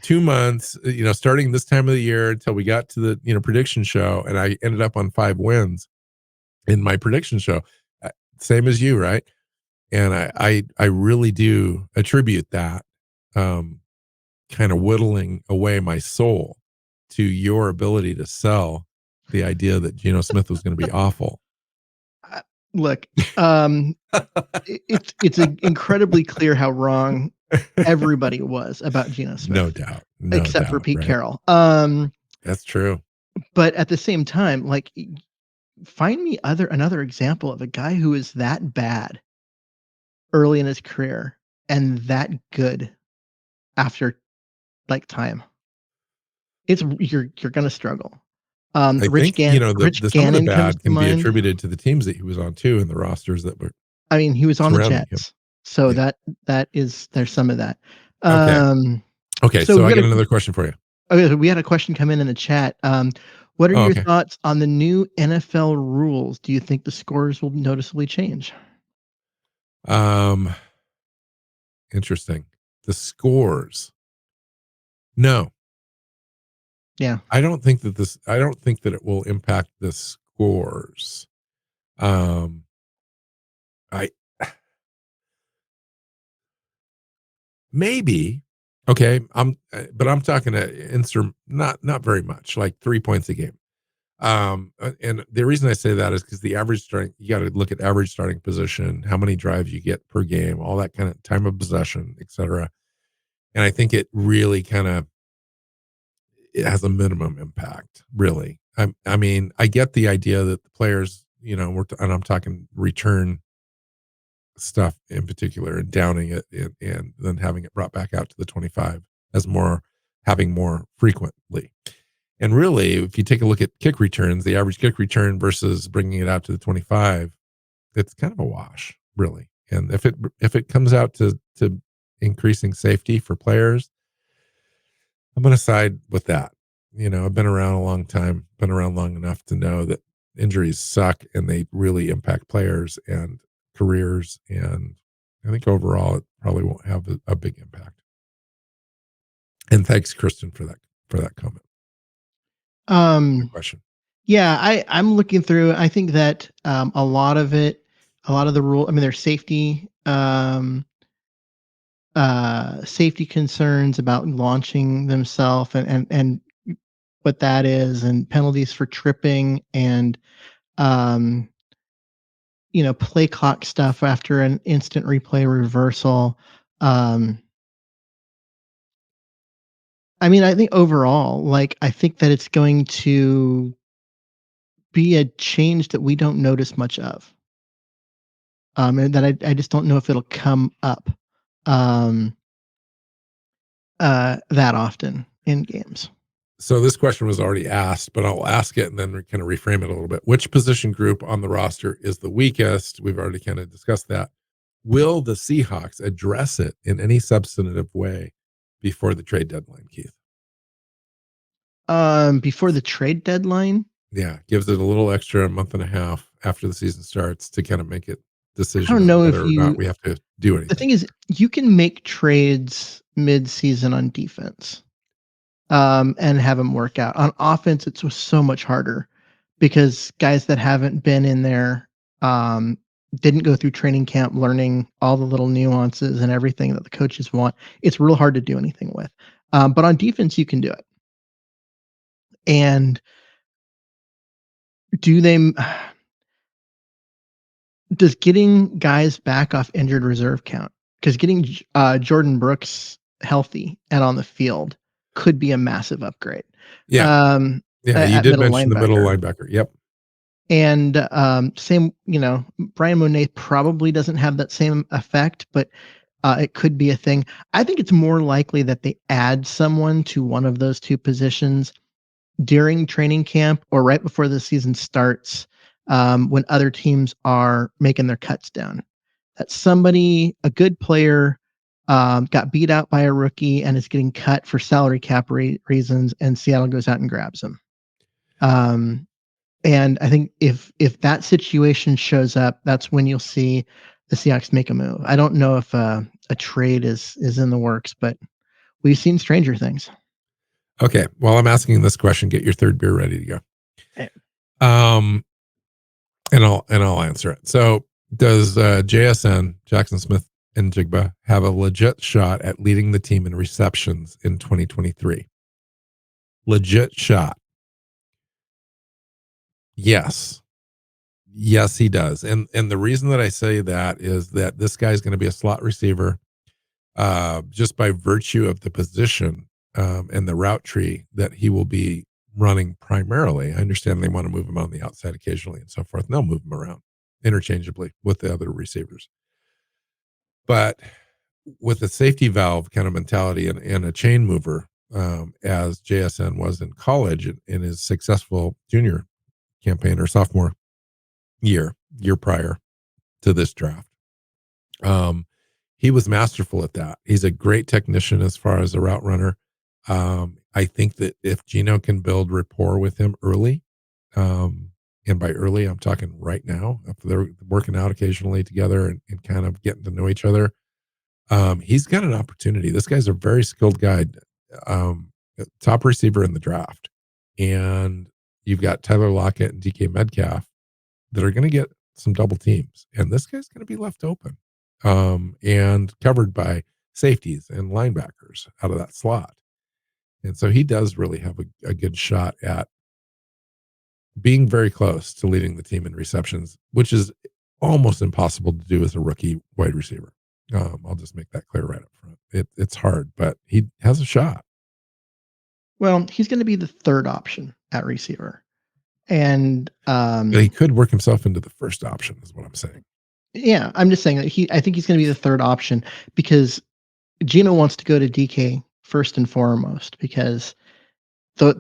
2 months, starting this time of the year until we got to the, prediction show. And I ended up on 5 wins in my prediction show. Same as you, right? And I really do attribute that kind of whittling away my soul to your ability to sell the idea that Geno Smith was going to be awful. Look, it's incredibly clear how wrong everybody was about Geno Smith. No doubt. Except for Pete right? Carroll. That's true. But at the same time, like, find me another example of a guy who is that bad early in his career and that good after like time. You're gonna struggle. I Rich think, some of the Gannon comes bad to can be mind. attributed to the teams that he was on too, and the rosters that were. I mean, he was on the surrounding Jets, him. so Yeah. there's some of that. Okay, so I got another question for you. Okay, so we had a question come in the chat. What are your okay. thoughts on the new NFL rules? Do you think the scores will noticeably change? Interesting. The scores. No. Yeah. I don't think that it will impact the scores. I maybe. Okay, but I'm talking not very much, like 3 points a game. And the reason I say that is because the average starting, you got to look at average starting position, how many drives you get per game, all that kind of time of possession, etc. And I think it really it has a minimum impact, really. I mean, I get the idea that the players, and I'm talking return stuff in particular, and downing it and then having it brought back out to the 25 as having more frequently. And really, if you take a look at kick returns, the average kick return versus bringing it out to the 25, it's kind of a wash, really. And if it comes out to increasing safety for players, I'm going to side with that. I've been around a long time, been around long enough to know that injuries suck and they really impact players and careers. And I think overall, it probably won't have a big impact. And thanks, Kristen, for that comment. Good question. Yeah, I'm looking through. I think that a lot of the rule. I mean, there's safety safety concerns about launching themselves and what that is, and penalties for tripping, and play clock stuff after an instant replay reversal. I mean, I think overall, like, I think that it's going to be a change that we don't notice much of. And that I just don't know if it'll come up that often in games. So this question was already asked, but I'll ask it and then kind of reframe it a little bit. Which position group on the roster is the weakest? We've already kind of discussed that. Will the Seahawks address it in any substantive way before the trade deadline, Keith? Before the trade deadline? Yeah, gives it a little extra month and a half after the season starts to kind of make it I decision don't on know if whether or not you. we have to do The anything. thing is, you can make trades mid-season on defense, and have them work out. On offense, it's so much harder because guys that haven't been in there, um, didn't go through training camp learning all the little nuances and everything that the coaches want. It's real hard to do anything with. But on defense, you can do it. And do they? Does getting guys back off injured reserve count? Because getting Jordan Brooks healthy and on the field could be a massive upgrade. Yeah. Um, Yeah, you at did middle mention the middle linebacker. linebacker. Yep. And same, Brian Monet probably doesn't have that same effect, but it could be a thing. I think it's more likely that they add someone to one of those two positions during training camp or right before the season starts, when other teams are making their cuts down. That somebody, a good player, got beat out by a rookie and is getting cut for salary cap reasons, and Seattle goes out and grabs him. Um, and I think if that situation shows up, that's when you'll see the Seahawks make a move. I don't know if a trade is in the works, but we've seen stranger things. Okay. While I'm asking this question, get your third beer ready to Eh, go. And I'll answer it. So, does JSN Jackson Smith and Jigba have a legit shot at leading the team in receptions in 2023? Legit shot. Yes. Yes, he does. And the reason that I say that is that this guy's going to be a slot receiver, just by virtue of the position, and the route tree that he will be running primarily. I understand they want to move him on the outside occasionally and so forth, and they'll move him around interchangeably with the other receivers. But with a safety valve kind of mentality and a chain mover, as JSN was in college in his successful junior campaign or sophomore year prior to this draft, um, he was masterful at that. He's a great technician as far as a route runner. I think that if Gino can build rapport with him early, um, and by early, I'm talking right now, if they're working out occasionally together and kind of getting to know each other, he's got an opportunity. This guy's a very skilled guy, top receiver in the draft. And you've got Tyler Lockett and DK Metcalf that are going to get some double teams. And this guy's going to be left open, and covered by safeties and linebackers out of that slot. And so he does really have a good shot at being very close to leading the team in receptions, which is almost impossible to do as a rookie wide receiver. I'll just make that clear right up front. It's hard, but he has a shot. Well, he's going to be the third option at receiver, and But he could work himself into the first option, is what I'm saying. yeah, I'm just saying that I think he's going to be the third option because Gino wants to go to DK first and foremost because those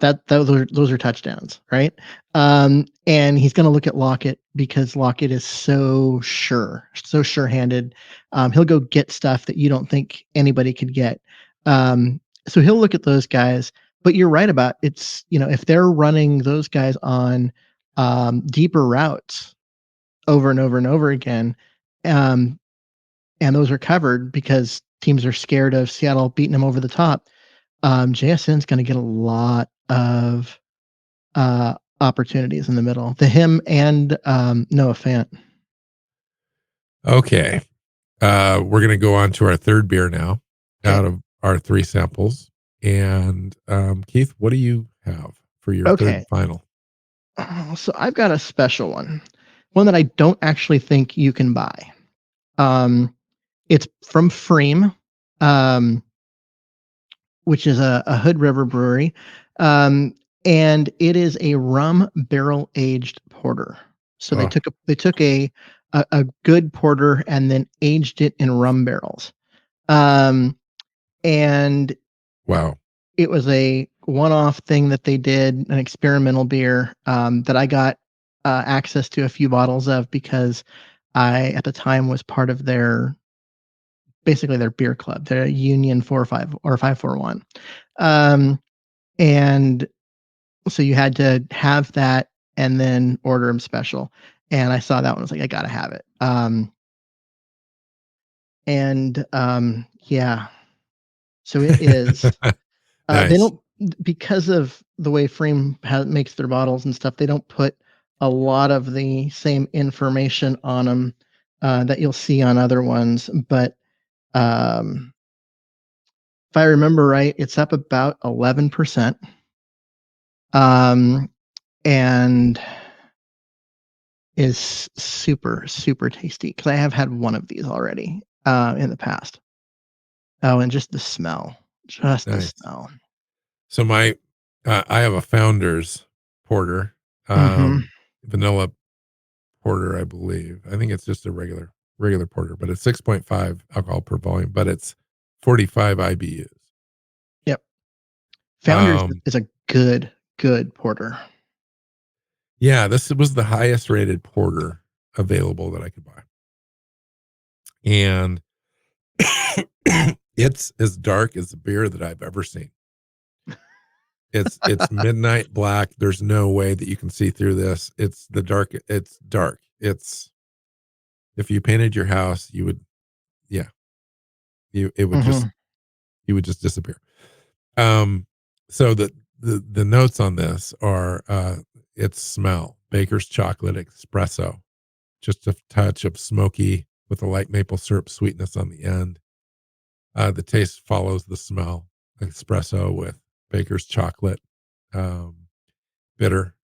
are touchdowns, right? And he's going to look at Lockett because Lockett is so sure-handed. He'll go get stuff that you don't think anybody could get. So he'll look at those guys. But you're right about it's, if they're running those guys on deeper routes over and over and over again, um, and those are covered because teams are scared of Seattle beating them over the top, JSN's going to get a lot of opportunities in the middle. To him and Noah Fant. Okay. We're going to go on to our third beer now Okay. out of our three samples. And Keith, what do you have for your third Okay. and final? So I've got a special one that I don't actually think you can buy. It's from Freem, which is a Hood River brewery. And it is a rum barrel aged porter. So they Oh, took a good porter and then aged it in rum barrels. Um, and wow. it was a one-off thing that they did, an experimental beer, that I got access to a few bottles of because I at the time was part of basically their beer club, their Union 45 or 541. And so you had to have that and then order them special. And I saw that one. I was like, I gotta have it. Yeah. So it is. They Nice. don't, because of the way Frame makes their bottles and stuff. They don't put a lot of the same information on them that you'll see on other ones. But if I remember right, it's up about 11%. And is super, super tasty because I have had one of these already in the past. Oh, and just the smell. Just the Nice. smell. So I have a Founders porter, Mm-hmm. vanilla porter, I believe. I think it's just a regular porter, but it's 6.5 alcohol per volume, but it's 45 IBUs. Yep. Founders Um, is a good porter. yeah, this was the highest rated porter available that I could buy. And it's as dark as the beer that I've ever seen. It's midnight black. There's no way that you can see through this. It's dark. It's if you painted your house, you would yeah, it would Mm-hmm. just you would just disappear. Um so the notes on this are its smell, baker's chocolate espresso, just a touch of smoky with a light maple syrup sweetness on the end. The taste follows the smell, espresso with baker's chocolate, um, bitter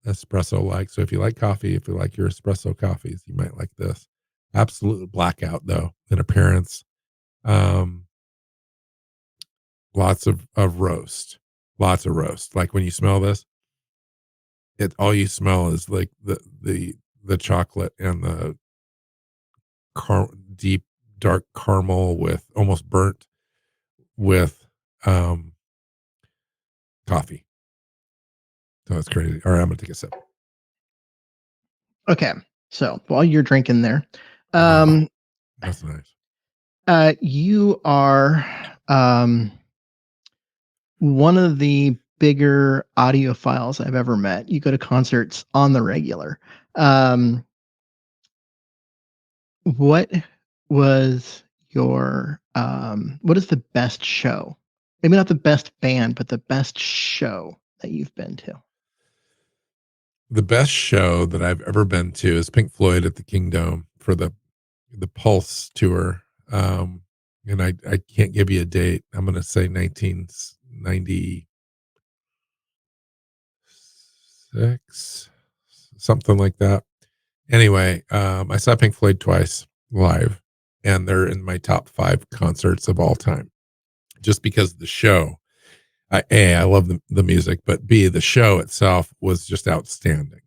espresso like. So if you like coffee, if you like your espresso coffees, you might like this. Absolute blackout though in appearance. Um, lots of roast. Like when you smell this, all you smell is like the chocolate and the deep dark caramel with almost burnt with um coffee. So it's crazy. All right, I'm gonna take a sip. Okay. So while you're drinking there, Oh, um, that's nice. you are one of the bigger audiophiles I've ever met. You go to concerts on the regular. Um, what was what is the best show? Maybe not the best band, but the best show that you've been to. The best show that I've ever been to is Pink Floyd at the Kingdom for the Pulse tour. And I can't give you a date. I'm gonna say 1996, something like that. Anyway, I saw Pink Floyd twice live, and they're in my top 5 concerts of all time. Just because the show, I love the music, but B, the show itself was just outstanding.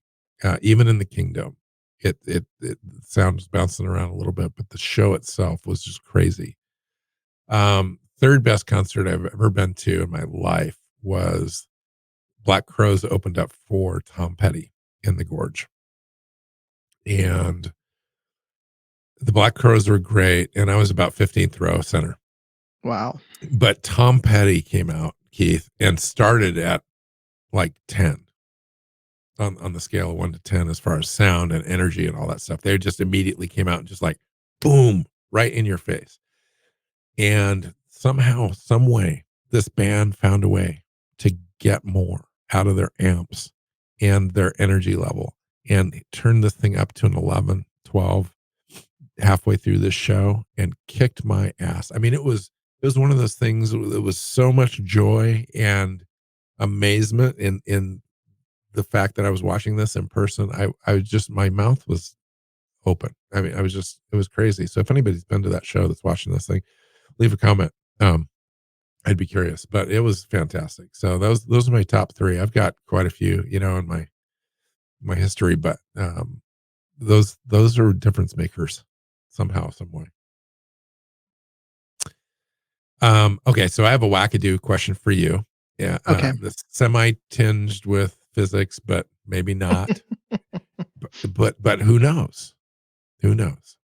Even in the Kingdom, it sounds bouncing around a little bit, but the show itself was just crazy. Third best concert I've ever been to in my life was Black Crowes opened up for Tom Petty in the Gorge, and the Black Crowes were great, and I was about 15th row center. Wow. But Tom Petty came out, Keith, and started at like 10 on the scale of 1 to 10 as far as sound and energy and all that stuff. They just immediately came out and just like boom, right in your face. And somehow, some way, this band found a way to get more out of their amps and their energy level and turn this thing up to an 11, 12 halfway through this show and kicked my ass. I mean, it was one of those things that was so much joy and amazement in the fact that I was watching this in person. I was just, my mouth was open. I mean, it was crazy. So if anybody's been to that show that's watching this thing, leave a comment. I'd be curious, but it was fantastic. So those are my top 3. I've got quite a few, in my history, but those are difference makers somehow, some way. Okay, so I have a wackadoo question for you. Yeah, Okay. this semi tinged with physics, but maybe not. But who knows? Who knows?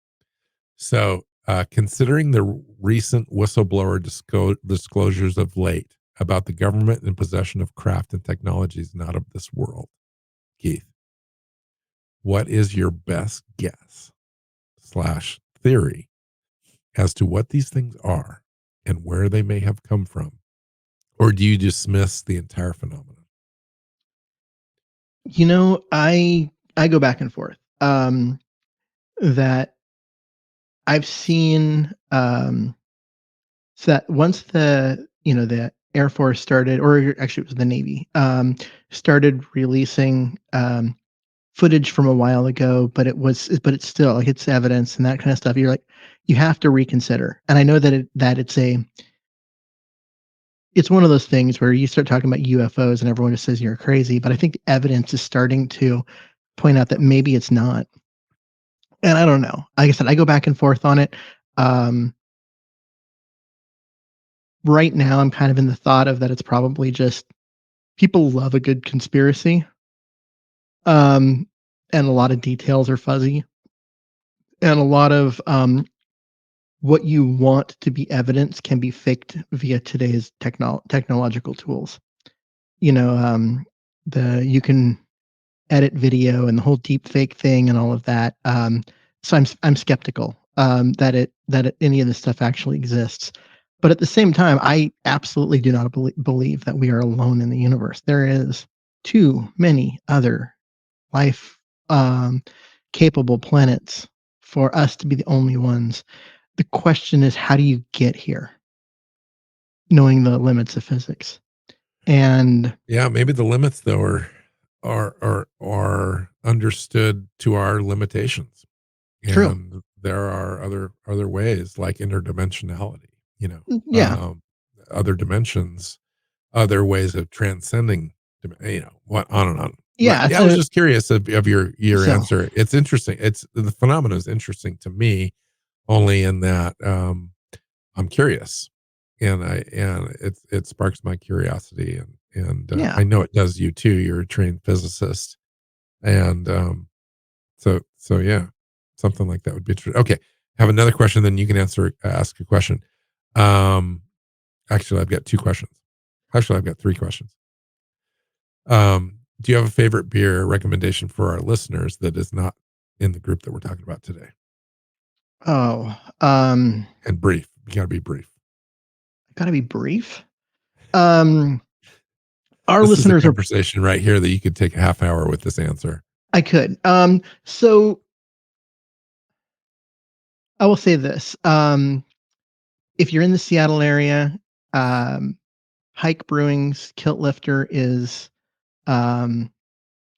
So, considering the recent whistleblower disclosures of late about the government and possession of craft and technologies not of this world, Keith, What is your best guess / theory as to what these things are and where they may have come from? Or do you dismiss the entire phenomenon? I go back and forth. That I've seen so that once the Air Force started, or actually it was the Navy, started releasing footage from a while ago, but it's still like it's evidence and that kind of stuff. You're like, you have to reconsider. And I know that it's one of those things where you start talking about UFOs and everyone just says you're crazy, but I think the evidence is starting to point out that maybe it's not. And I don't know. Like I said, I go back and forth on it. Um, right now, I'm kind of in the thought of that it's probably just people love a good conspiracy. Um, and a lot of details are fuzzy, and a lot of what you want to be evidence can be faked via today's technological tools. You know, the you can edit video and the whole deep fake thing and all of that. So I'm skeptical any of this stuff actually exists. But at the same time, I absolutely do not believe that we are alone in the universe. There is too many other life capable planets for us to be the only ones. The question is, how do you get here, knowing the limits of physics? And Yeah, maybe the limits though are understood to our limitations. true, And there are other ways like interdimensionality, yeah, other dimensions, other ways of transcending, what on and on. But yeah. yeah, It's I was a just curious of your so answer. It's interesting. It's the phenomenon is interesting to me only in that I'm curious, and it sparks my curiosity, and yeah. I know it does you too. You're a trained physicist, and so yeah, something like that would be true. Okay, have another question, then you can ask a question. Um, Actually, I've got two questions. Actually, I've got three questions. Do you have a favorite beer recommendation for our listeners that is not in the group that we're talking about today? Oh, And brief. You got to be brief. gotta be brief. Um, our This is a listeners are. conversation right here that you could take a half hour with this answer. I could. So I will say this. If you're in the Seattle area, um, Hike Brewing's Kilt Lifter is, um,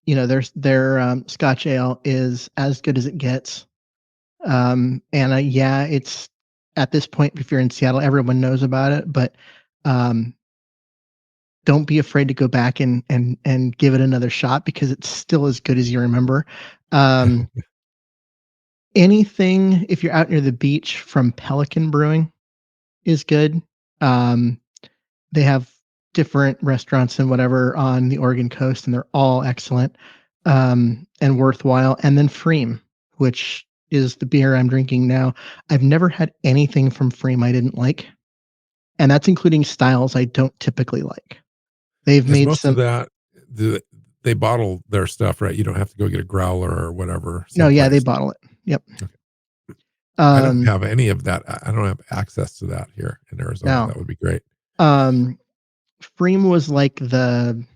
their Scotch Ale is as good as it gets. And yeah, it's at this point, if you're in Seattle, everyone knows about it, but um, don't be afraid to go back and give it another shot because it's still as good as you remember. Um, anything if you're out near the beach from Pelican Brewing is good. Um, they have different restaurants and whatever on the Oregon coast, and they're all excellent and worthwhile. And then Freem, which is the beer I'm drinking now. I've never had anything from Freem I didn't like, and that's including styles I don't typically like. They've Is made most of some. that they bottle their stuff, right? You don't have to go get a growler or whatever No, yeah, they someplace. bottle it. Yep. Okay. I don't Um, have any of that. I don't have access to that here in Arizona. no. That would be great. Um, Freem was like I'm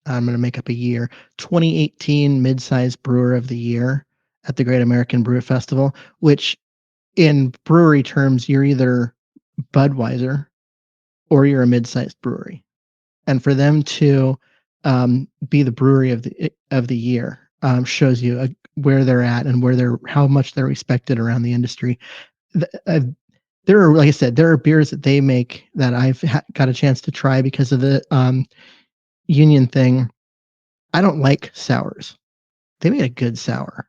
going to make up a year, 2018 mid-sized brewer of the year at the Great American Brew Festival, which in brewery terms, you're either Budweiser or you're a mid-sized brewery. And for them to be the brewery of the year shows you where they're at and how much they're respected around the industry. There are, like I said, there are beers that they make that I've got a chance to try because of the union thing. I don't like sours. They made a good sour.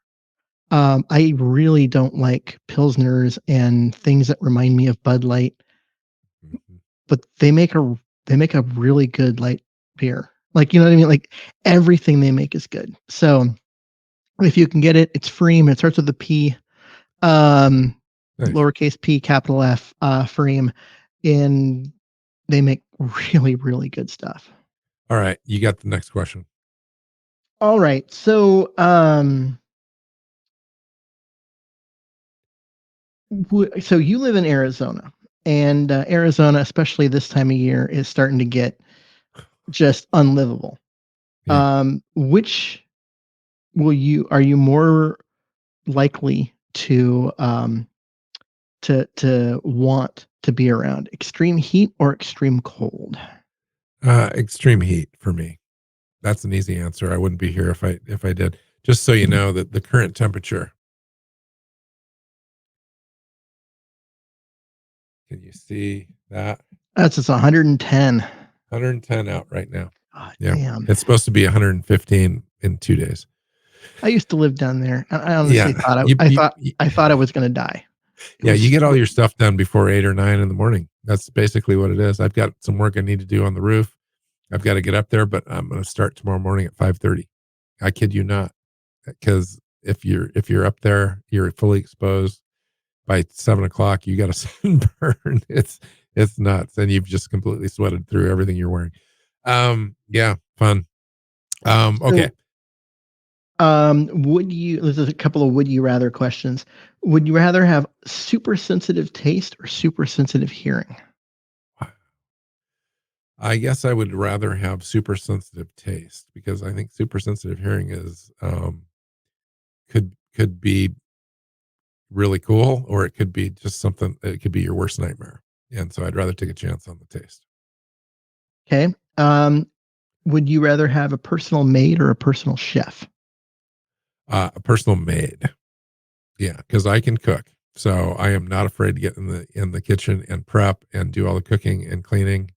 I really don't like pilsners and things that remind me of Bud Light, Mhm. but they make a really good light beer. Like, you know what I mean? Like everything they make is good. So if you can get it, it's Freem. It starts with a P, um, Nice. lowercase p, capital F, Freem, and they make really, really good stuff. All right. You got the next question. All right. So So you live in Arizona, and Arizona, especially this time of year, is starting to get just unlivable. Yeah. Which are you more likely to want to be around? Extreme heat or extreme cold? Extreme heat for me. That's an easy answer. I wouldn't be here if I did. Just so you know that the current temperature, can you see that? That's it's 110. 110 out right now. God Yeah. damn. It's supposed to be 115 in 2 days. I used to live down there, and I honestly Yeah. thought You, I you, thought you I thought I was gonna die. It yeah, you was get all your stuff done before 8 or 9 in the morning. That's basically what it is. I've got some work I need to do on the roof. I've got to get up there, but I'm going to start tomorrow morning at 5:30. I kid you not, because if you're up there, you're fully exposed by 7 o'clock. You got a sunburn. It's nuts, and you've just completely sweated through everything you're wearing. Yeah, fun. Okay. so. Would you? There's a couple of would you rather questions. Would you rather have super sensitive taste or super sensitive hearing? I guess I would rather have super sensitive taste because I think super sensitive hearing is could be really cool, or it could be just something. It could be your worst nightmare, and so I'd rather take a chance on the taste. Okay. Would you rather have a personal maid or a personal chef? A personal maid, yeah, because I can cook, so I am not afraid to get in the kitchen and prep and do all the cooking and cleaning.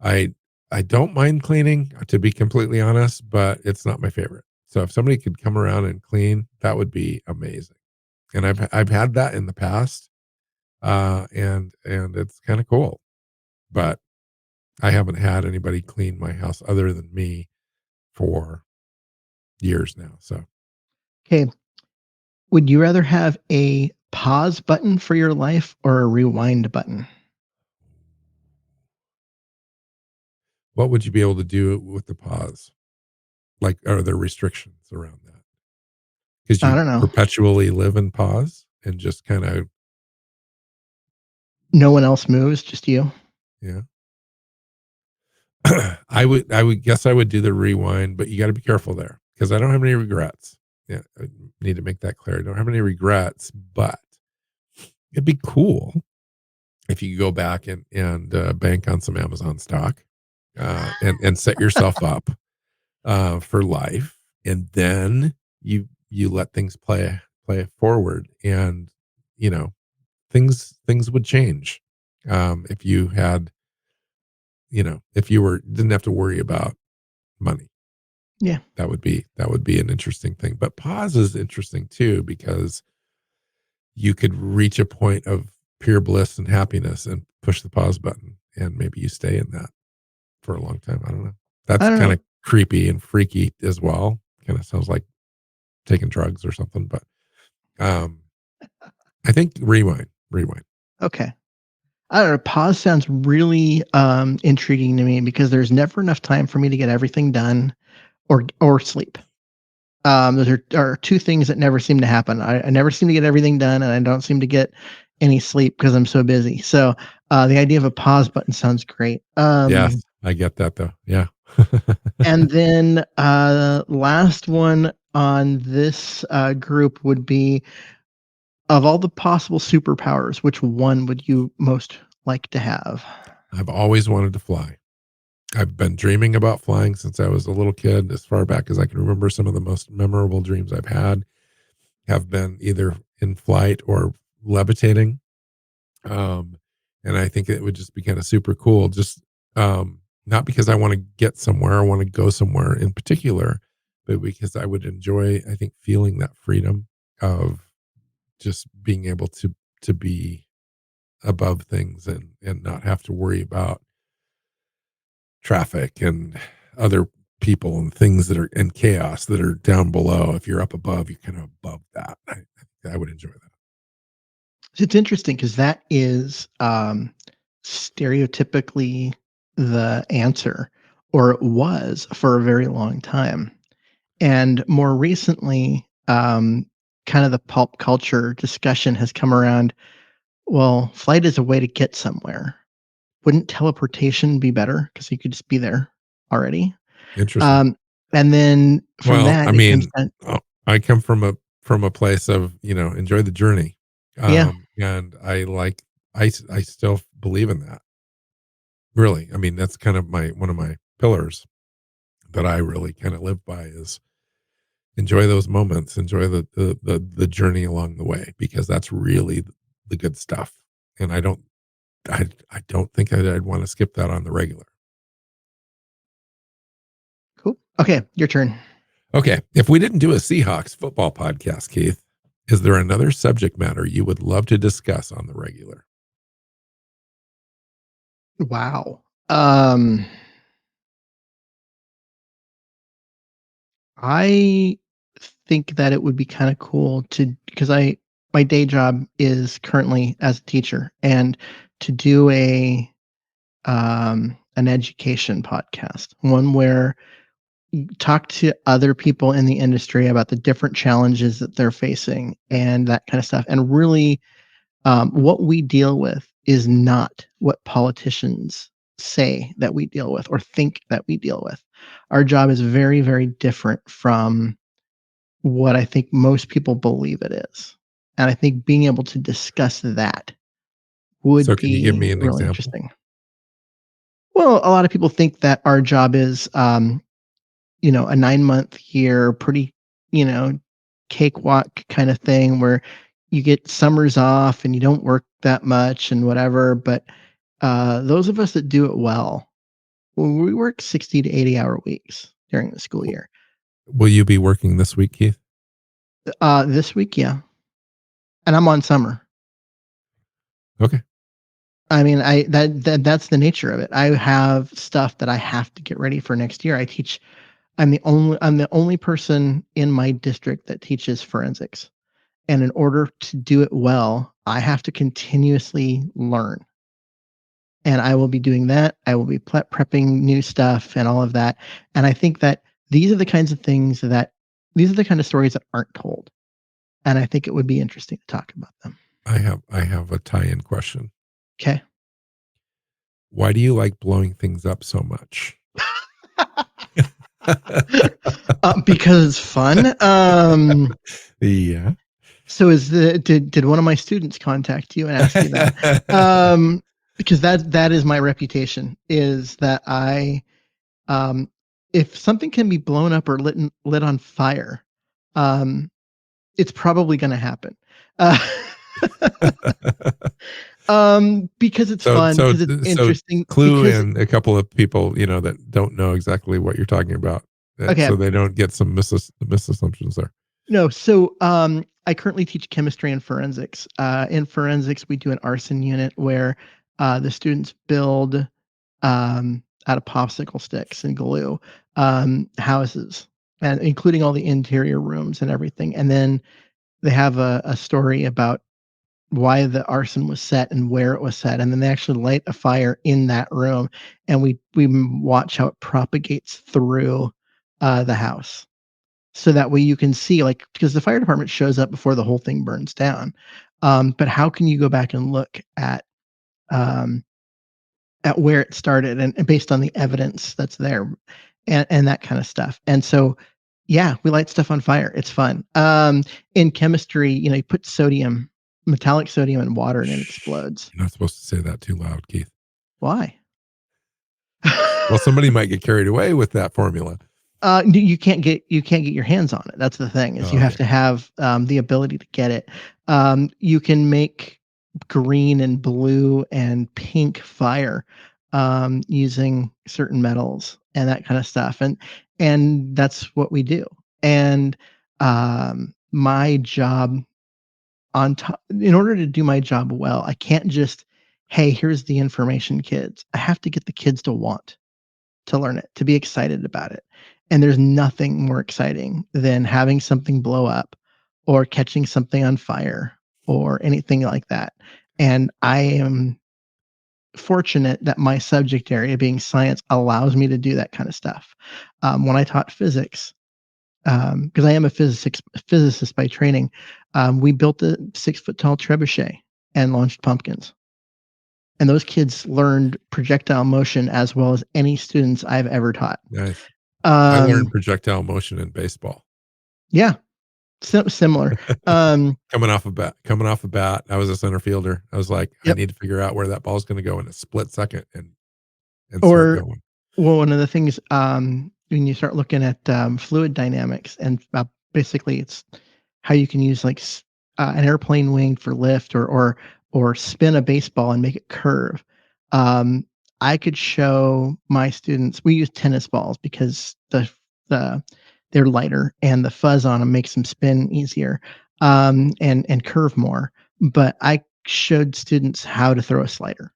I I don't mind cleaning, to be completely honest, but it's not my favorite. So if somebody could come around and clean, that would be amazing. And I've had that in the past, and it's kind of cool. But I haven't had anybody clean my house other than me for years now. So Okay. Would you rather have a pause button for your life or a rewind button? what would you be able to do with the pause? Like, are there restrictions around that? Because I you don't know. perpetually live in pause and just kind of, No one else moves, just you. yeah. I would guess I would do the rewind, but you got to be careful there because I don't have any regrets. Yeah, I need to make that clear. I don't have any regrets, but it'd be cool if you could go back and bank on some Amazon stock, and set yourself up for life, and then you let things play forward, and you know things would change, if you had, if you were didn't have to worry about money. Yeah. That would be an interesting thing. But pause is interesting too because you could reach a point of pure bliss and happiness and push the pause button, and maybe you stay in that for a long time. I don't know. I That's don't kind know. of creepy and freaky as well. Kind of sounds like taking drugs or something. But um, I think rewind. Okay. I don't know. Pause sounds really intriguing to me because there's never enough time for me to get everything done or sleep. Those are two things that never seem to happen. I never seem to get everything done, and I don't seem to get any sleep because I'm so busy. So the idea of a pause button sounds great. Yes, I get that though. Yeah. And then last one on this group would be of all the possible superpowers, which one would you most like to have? I've always wanted to fly. I've been dreaming about flying since I was a little kid, as far back as I can remember. Some of the most memorable dreams I've had have been either in flight or levitating. Um, and I think it would just be kind of super cool. Just not because I want to get somewhere, I want to go somewhere in particular, but because I would enjoy, I think, feeling that freedom of just being able to be above things and not have to worry about traffic and other people and things that are in chaos that are down below. If you're up above, you're kind of above that. I would enjoy that. It's interesting because that is stereotypically the answer, or it was for a very long time. And more recently, kind of the pulp culture discussion has come around. Well, flight is a way to get somewhere. Wouldn't teleportation be better because you could just be there already? Interesting. Um, and then from Well, I that, it comes mean, down. I come from a place of, enjoy the journey. Yeah, And I still believe in that. Really. I mean, that's kind of one of my pillars that I really kind of live by is enjoy those moments, enjoy the journey along the way, because that's really the good stuff. And I don't think I'd want to skip that on the regular. cool. Okay, your turn. Okay. If we didn't do a Seahawks football podcast, Keith, is there another subject matter you would love to discuss on the regular? Wow. Um, I think that it would be kind of cool to because I my day job is currently as a teacher, and to do a an education podcast, one where you talk to other people in the industry about the different challenges that they're facing and that kind of stuff, and really what we deal with is not what politicians say that we deal with or think that we deal with. Our job is very, very different from what I think most people believe it is. And I think being able to discuss that So would can you give me be an really example? interesting. Well, a lot of people think that our job is, a 9 month year, pretty, you know, cakewalk kind of thing where you get summers off and you don't work that much and whatever. But those of us that do it well, we work 60 to 80-hour weeks during the school year. Will you be working this week, Keith? This week, yeah. And I'm on summer. Okay. I mean, that's the nature of it. I have stuff that I have to get ready for next year. I teach. I'm the only person in my district that teaches forensics, and in order to do it well, I have to continuously learn. And I will be doing that. I will be prepping new stuff and all of that. And I think that these are the kinds of things that these are the kind of stories that aren't told. And I think it would be interesting to talk about them. I have a tie-in question. Okay. Why do you like blowing things up so much? Because it's fun. Yeah. So did one of my students contact you and ask you that? Um, because that is my reputation, is that um, if something can be blown up or lit on fire, um, it's probably going to happen. Uh, because it's so fun, so because it's so interesting, clue because in a couple of people, that don't know exactly what you're talking about, okay, so they don't get some misassumptions there. no, so I currently teach chemistry and forensics. In forensics, we do an arson unit where the students build out of popsicle sticks and glue houses, and including all the interior rooms and everything. And then they have a story about why the arson was set and where it was set, and then they actually light a fire in that room, and we watch how it propagates through the house. So that way you can see, like, because the fire department shows up before the whole thing burns down. But how can you go back and look um, at where it started and based on the evidence that's there and that kind of stuff. And so, yeah, we light stuff on fire. It's fun. In chemistry, you put metallic sodium in water and it Shh. explodes. You're not supposed to say that too loud, Keith. Why? Well, somebody might get carried away with that formula. You can't get your hands on it. That's the thing, is Oh, you have okay. to have the ability to get it. You can make green and blue and pink fire using certain metals and that kind of stuff, and that's what we do. And my job on top, in order to do my job well, I can't just, hey, here's the information, kids. I have to get the kids to want to learn it, to be excited about it. And there's nothing more exciting than having something blow up or catching something on fire or anything like that. And I am fortunate that my subject area, being science, allows me to do that kind of stuff. When I taught physics, because I am a physicist by training. We built a 6-foot tall trebuchet and launched pumpkins. And those kids learned projectile motion as well as any students I've ever taught. Nice. I learned Um, projectile motion in baseball. yeah, similar. Coming off a bat, I was a center fielder. I was like, I Yep. need to figure out where that ball's going to go in a split second and start Or going. well, one of the things when you start looking at fluid dynamics and basically it's how you can use like an airplane wing for lift or spin a baseball and make it curve. Um, I could show my students. We use tennis balls because the they're lighter and the fuzz on them makes them spin easier and curve more. But I showed students how to throw a slider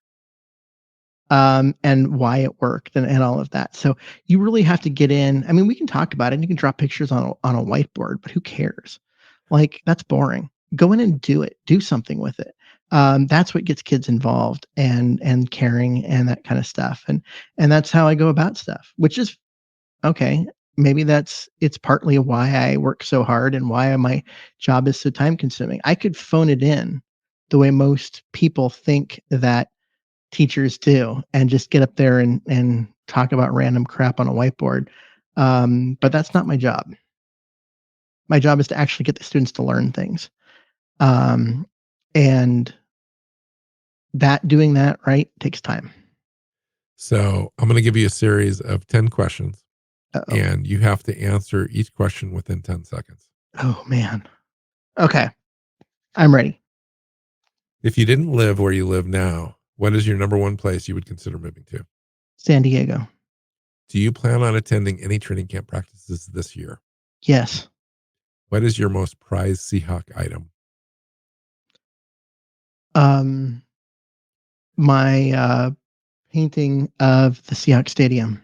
and why it worked and all of that. So you really have to get in. I mean, we can talk about it and you can draw pictures on a whiteboard, but who cares? Like that's boring. Go in and do it. Do something with it. That's what gets kids involved and caring and that kind of stuff. And that's how I go about stuff, which is okay. Maybe it's partly why I work so hard and why my job is so time consuming. I could phone it in the way most people think that teachers do and just get up there and talk about random crap on a whiteboard. But that's not my job. My job is to actually get the students to learn things. Um, and doing that right takes time. So I'm going to give you a series of 10 questions Uh-oh. and you have to answer each question within 10 seconds. Oh man. Okay. I'm ready. If you didn't live where you live now, what is your number one place you would consider moving to? San Diego. Do you plan on attending any training camp practices this year? Yes. What is your most prized Seahawk item? Um, my painting of the Seahawks Stadium.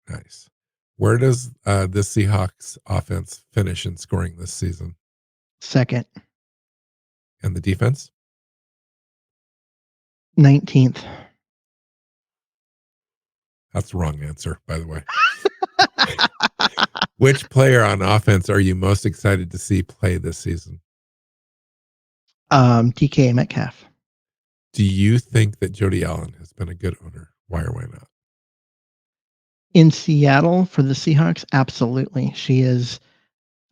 Nice. Where does the Seahawks offense finish in scoring this season? Second. And the defense? 19th. That's the wrong answer, by the way. Which player on offense are you most excited to see play this season? TK Metcalf. Do you think that Jody Allen has been a good owner? Why or why not? In Seattle for the Seahawks, absolutely. She has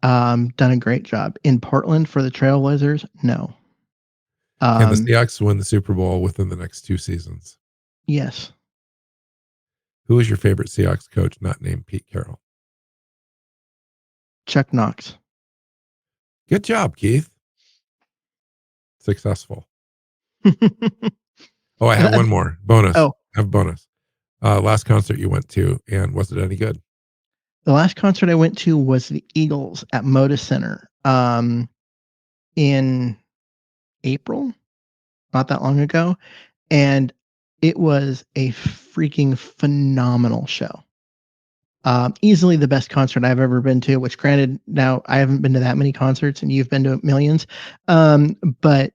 done a great job. In Portland for the Trailblazers, no. Can the Seahawks win the Super Bowl within the next 2 seasons? Yes. Who is your favorite Seahawks coach not named Pete Carroll? Chuck Knox. Good job, Keith. Successful. Oh, I have one more. Bonus. Oh, I have bonus. Last concert you went to, and was it any good? the last concert I went to was the Eagles at Moda Center in April, not that long ago. And it was a freaking phenomenal show. Easily the best concert I've ever been to, which granted, now I haven't been to that many concerts and you've been to millions. But The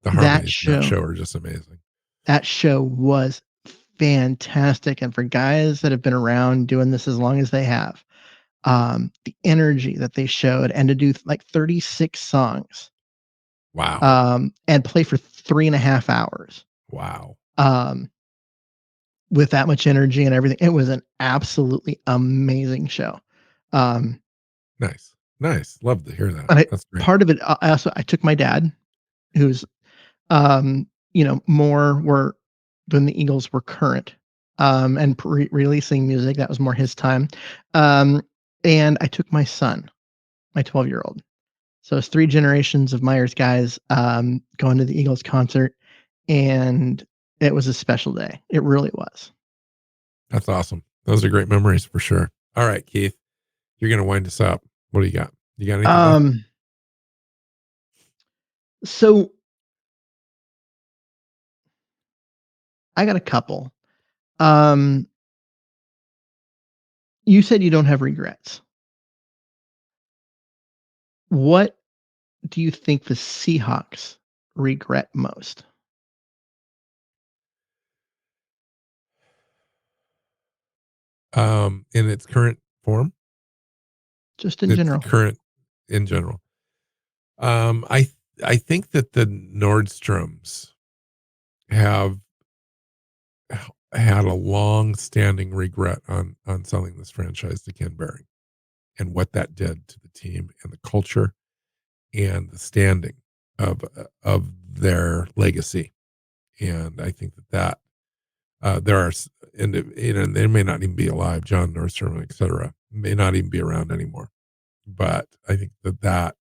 that harmonies in that show, show are just amazing. that show was fantastic. And for guys that have been around doing this as long as they have, the energy that they showed and to do like 36 songs Wow. and play for 3.5 hours Wow. with that much energy and everything. It was an absolutely amazing show. Um, Nice. Nice. Love to hear that. and That's great. part of it, I took my dad, who's, more were when the Eagles were current and releasing music. That was more his time. And I took my son, my 12-year-old. So it's 3 generations of Myers guys going to the Eagles concert, and it was a special day. It really was. That's awesome. Those are great memories for sure. All right, Keith, you're going to wind us up. What do you got? You got anything left? So I got a couple. You said you don't have regrets. What do you think the Seahawks regret most? In its current form? Just in It's general. current in general. I think that the Nordstroms have had a long-standing regret on selling this franchise to Ken Behring and what that did to the team and the culture and the standing of their legacy. And I think that there are and they may not even be alive. John Nordstrom, et cetera, may not even be around anymore. But I think that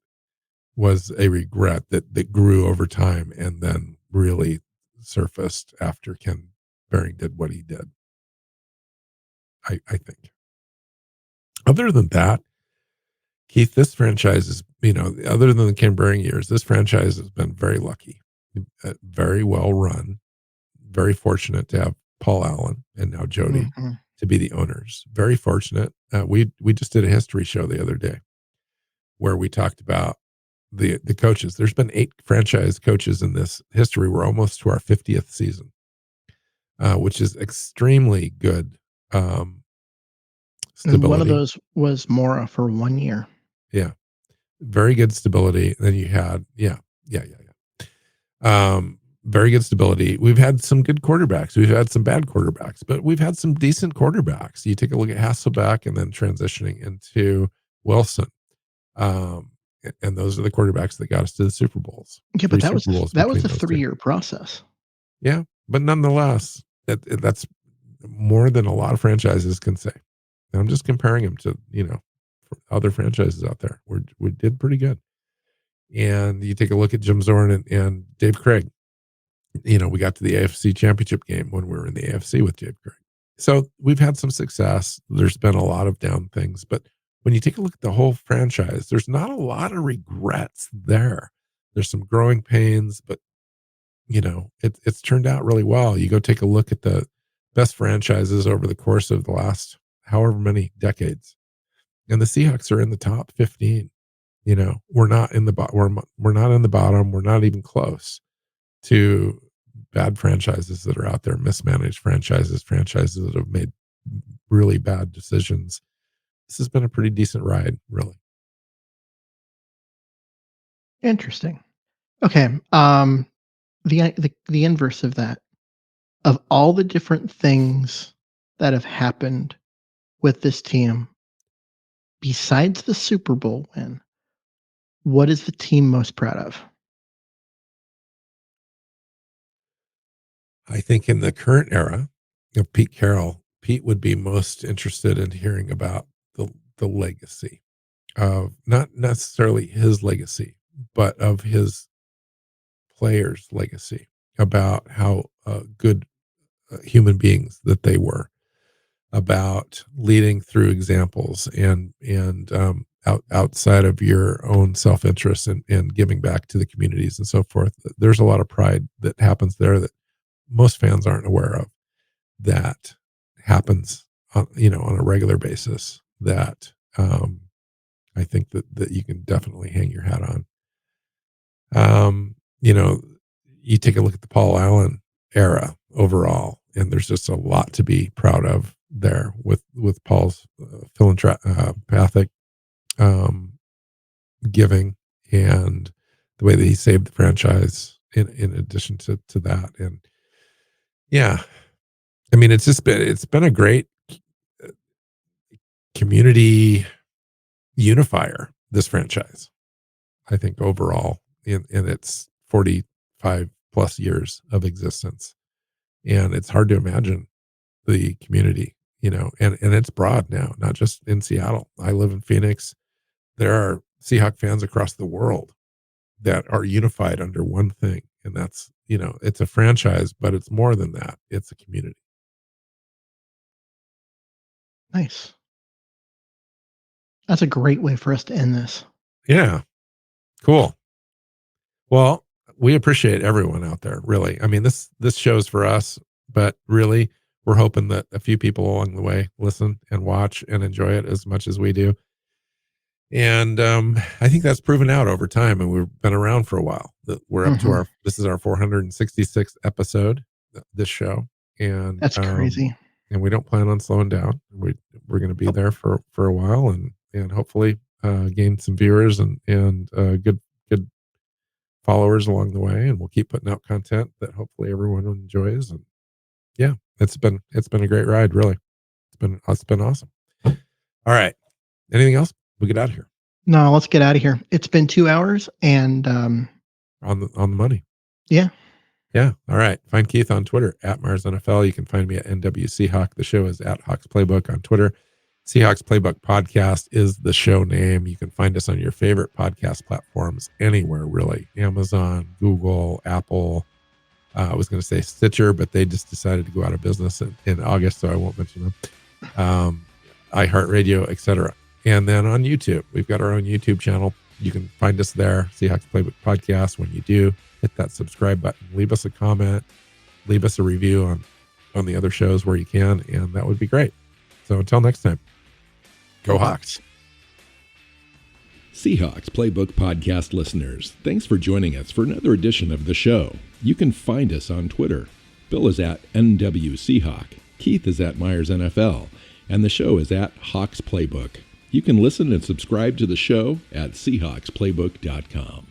was a regret that grew over time and then really surfaced after Ken Behring did what he did. I think. Other than that, Keith, this franchise is, other than the Ken Behring years, this franchise has been very lucky, very well run, very fortunate to have Paul Allen and now Jody Hmm. to be the owners. Very fortunate. We just did a history show the other day where we talked about the coaches. There's been 8 franchise coaches in this history. We're almost to our 50th season, which is extremely good And one of stability. those was Mora for 1 year. Yeah, very good stability. Then you had, yeah. Very good stability. We've had some good quarterbacks. We've had some bad quarterbacks, but we've had some decent quarterbacks. You take a look at Hasselbeck and then transitioning into Wilson. And those are the quarterbacks that got us to the Super Bowls. Yeah, but 3 Super Bowls that was between a those 2. 3-year process. Yeah, but nonetheless, that's more than a lot of franchises can say. And I'm just comparing them to, other franchises out there. We did pretty good. And you take a look at Jim Zorn and Dave Craig. We got to the AFC Championship game when we were in the AFC with Dave Craig. So we've had some success. There's been a lot of down things, but when you take a look at the whole franchise, there's not a lot of regrets there. There's some growing pains, but it's turned out really well. You go take a look at the best franchises over the course of the last however many decades, and the Seahawks are in the top 15. We're not in the we're not in the bottom. We're not even close to bad franchises that are out there, mismanaged franchises that have made really bad decisions. This has been a pretty decent ride, really. Interesting. Okay. The inverse of that, of all the different things that have happened with this team, besides the Super Bowl win, what is the team most proud of? I think in the current era of Pete Carroll, Pete would be most interested in hearing about the legacy of not necessarily his legacy, but of his players' legacy, about how good human beings that they were, about leading through examples and outside of your own self-interest and giving back to the communities and so forth. There's a lot of pride that happens there that most fans aren't aware of, that happens on a regular basis, that I think that you can definitely hang your hat on. um you take a look at the Paul Allen era overall, and there's just a lot to be proud of there with Paul's philanthropic um giving and the way that he saved the franchise in addition to that. And yeah, I mean, it's been a great community unifier, this franchise. I think overall in its 45 plus years of existence. And it's hard to imagine the community, and it's broad now, not just in Seattle. I live in Phoenix. There are Seahawk fans across the world that are unified under one thing. And that's, it's a franchise, but it's more than that. It's a community. Nice. That's a great way for us to end this. Yeah. Cool. Well, we appreciate everyone out there, really. I mean, this show's for us, but really, we're hoping that a few people along the way listen and watch and enjoy it as much as we do. And I think that's proven out over time, and we've been around for a while. We're up to Mhm. this is our 466th episode, this show, and That's crazy. and we don't plan on slowing down. We're going to be Nope. there for a while, and hopefully gained some viewers and good followers along the way, and we'll keep putting out content that hopefully everyone enjoys. And yeah, it's been a great ride, really. It's been awesome. All right. Anything else? We'll get out of here. No, let's get out of here. It's been 2 hours and on the money. Yeah. Yeah. All right. Find Keith on Twitter at Mars NFL. You can find me at NW Seahawk. The show is at Hawks Playbook on Twitter. Seahawks Playbook Podcast is the show name. You can find us on your favorite podcast platforms anywhere, really. Amazon, Google, Apple. I was going to say Stitcher, but they just decided to go out of business in August, so I won't mention them. iHeartRadio, etc. And then on YouTube, we've got our own YouTube channel. You can find us there, Seahawks Playbook Podcast. When you do, hit that subscribe button, leave us a comment, leave us a review on the other shows where you can, and that would be great. So until next time, go Hawks. Seahawks Playbook Podcast listeners, thanks for joining us for another edition of the show. You can find us on Twitter. Bill is at NW Seahawk, Keith is at Myers NFL, and the show is at Hawks Playbook. You can listen and subscribe to the show at SeahawksPlaybook.com.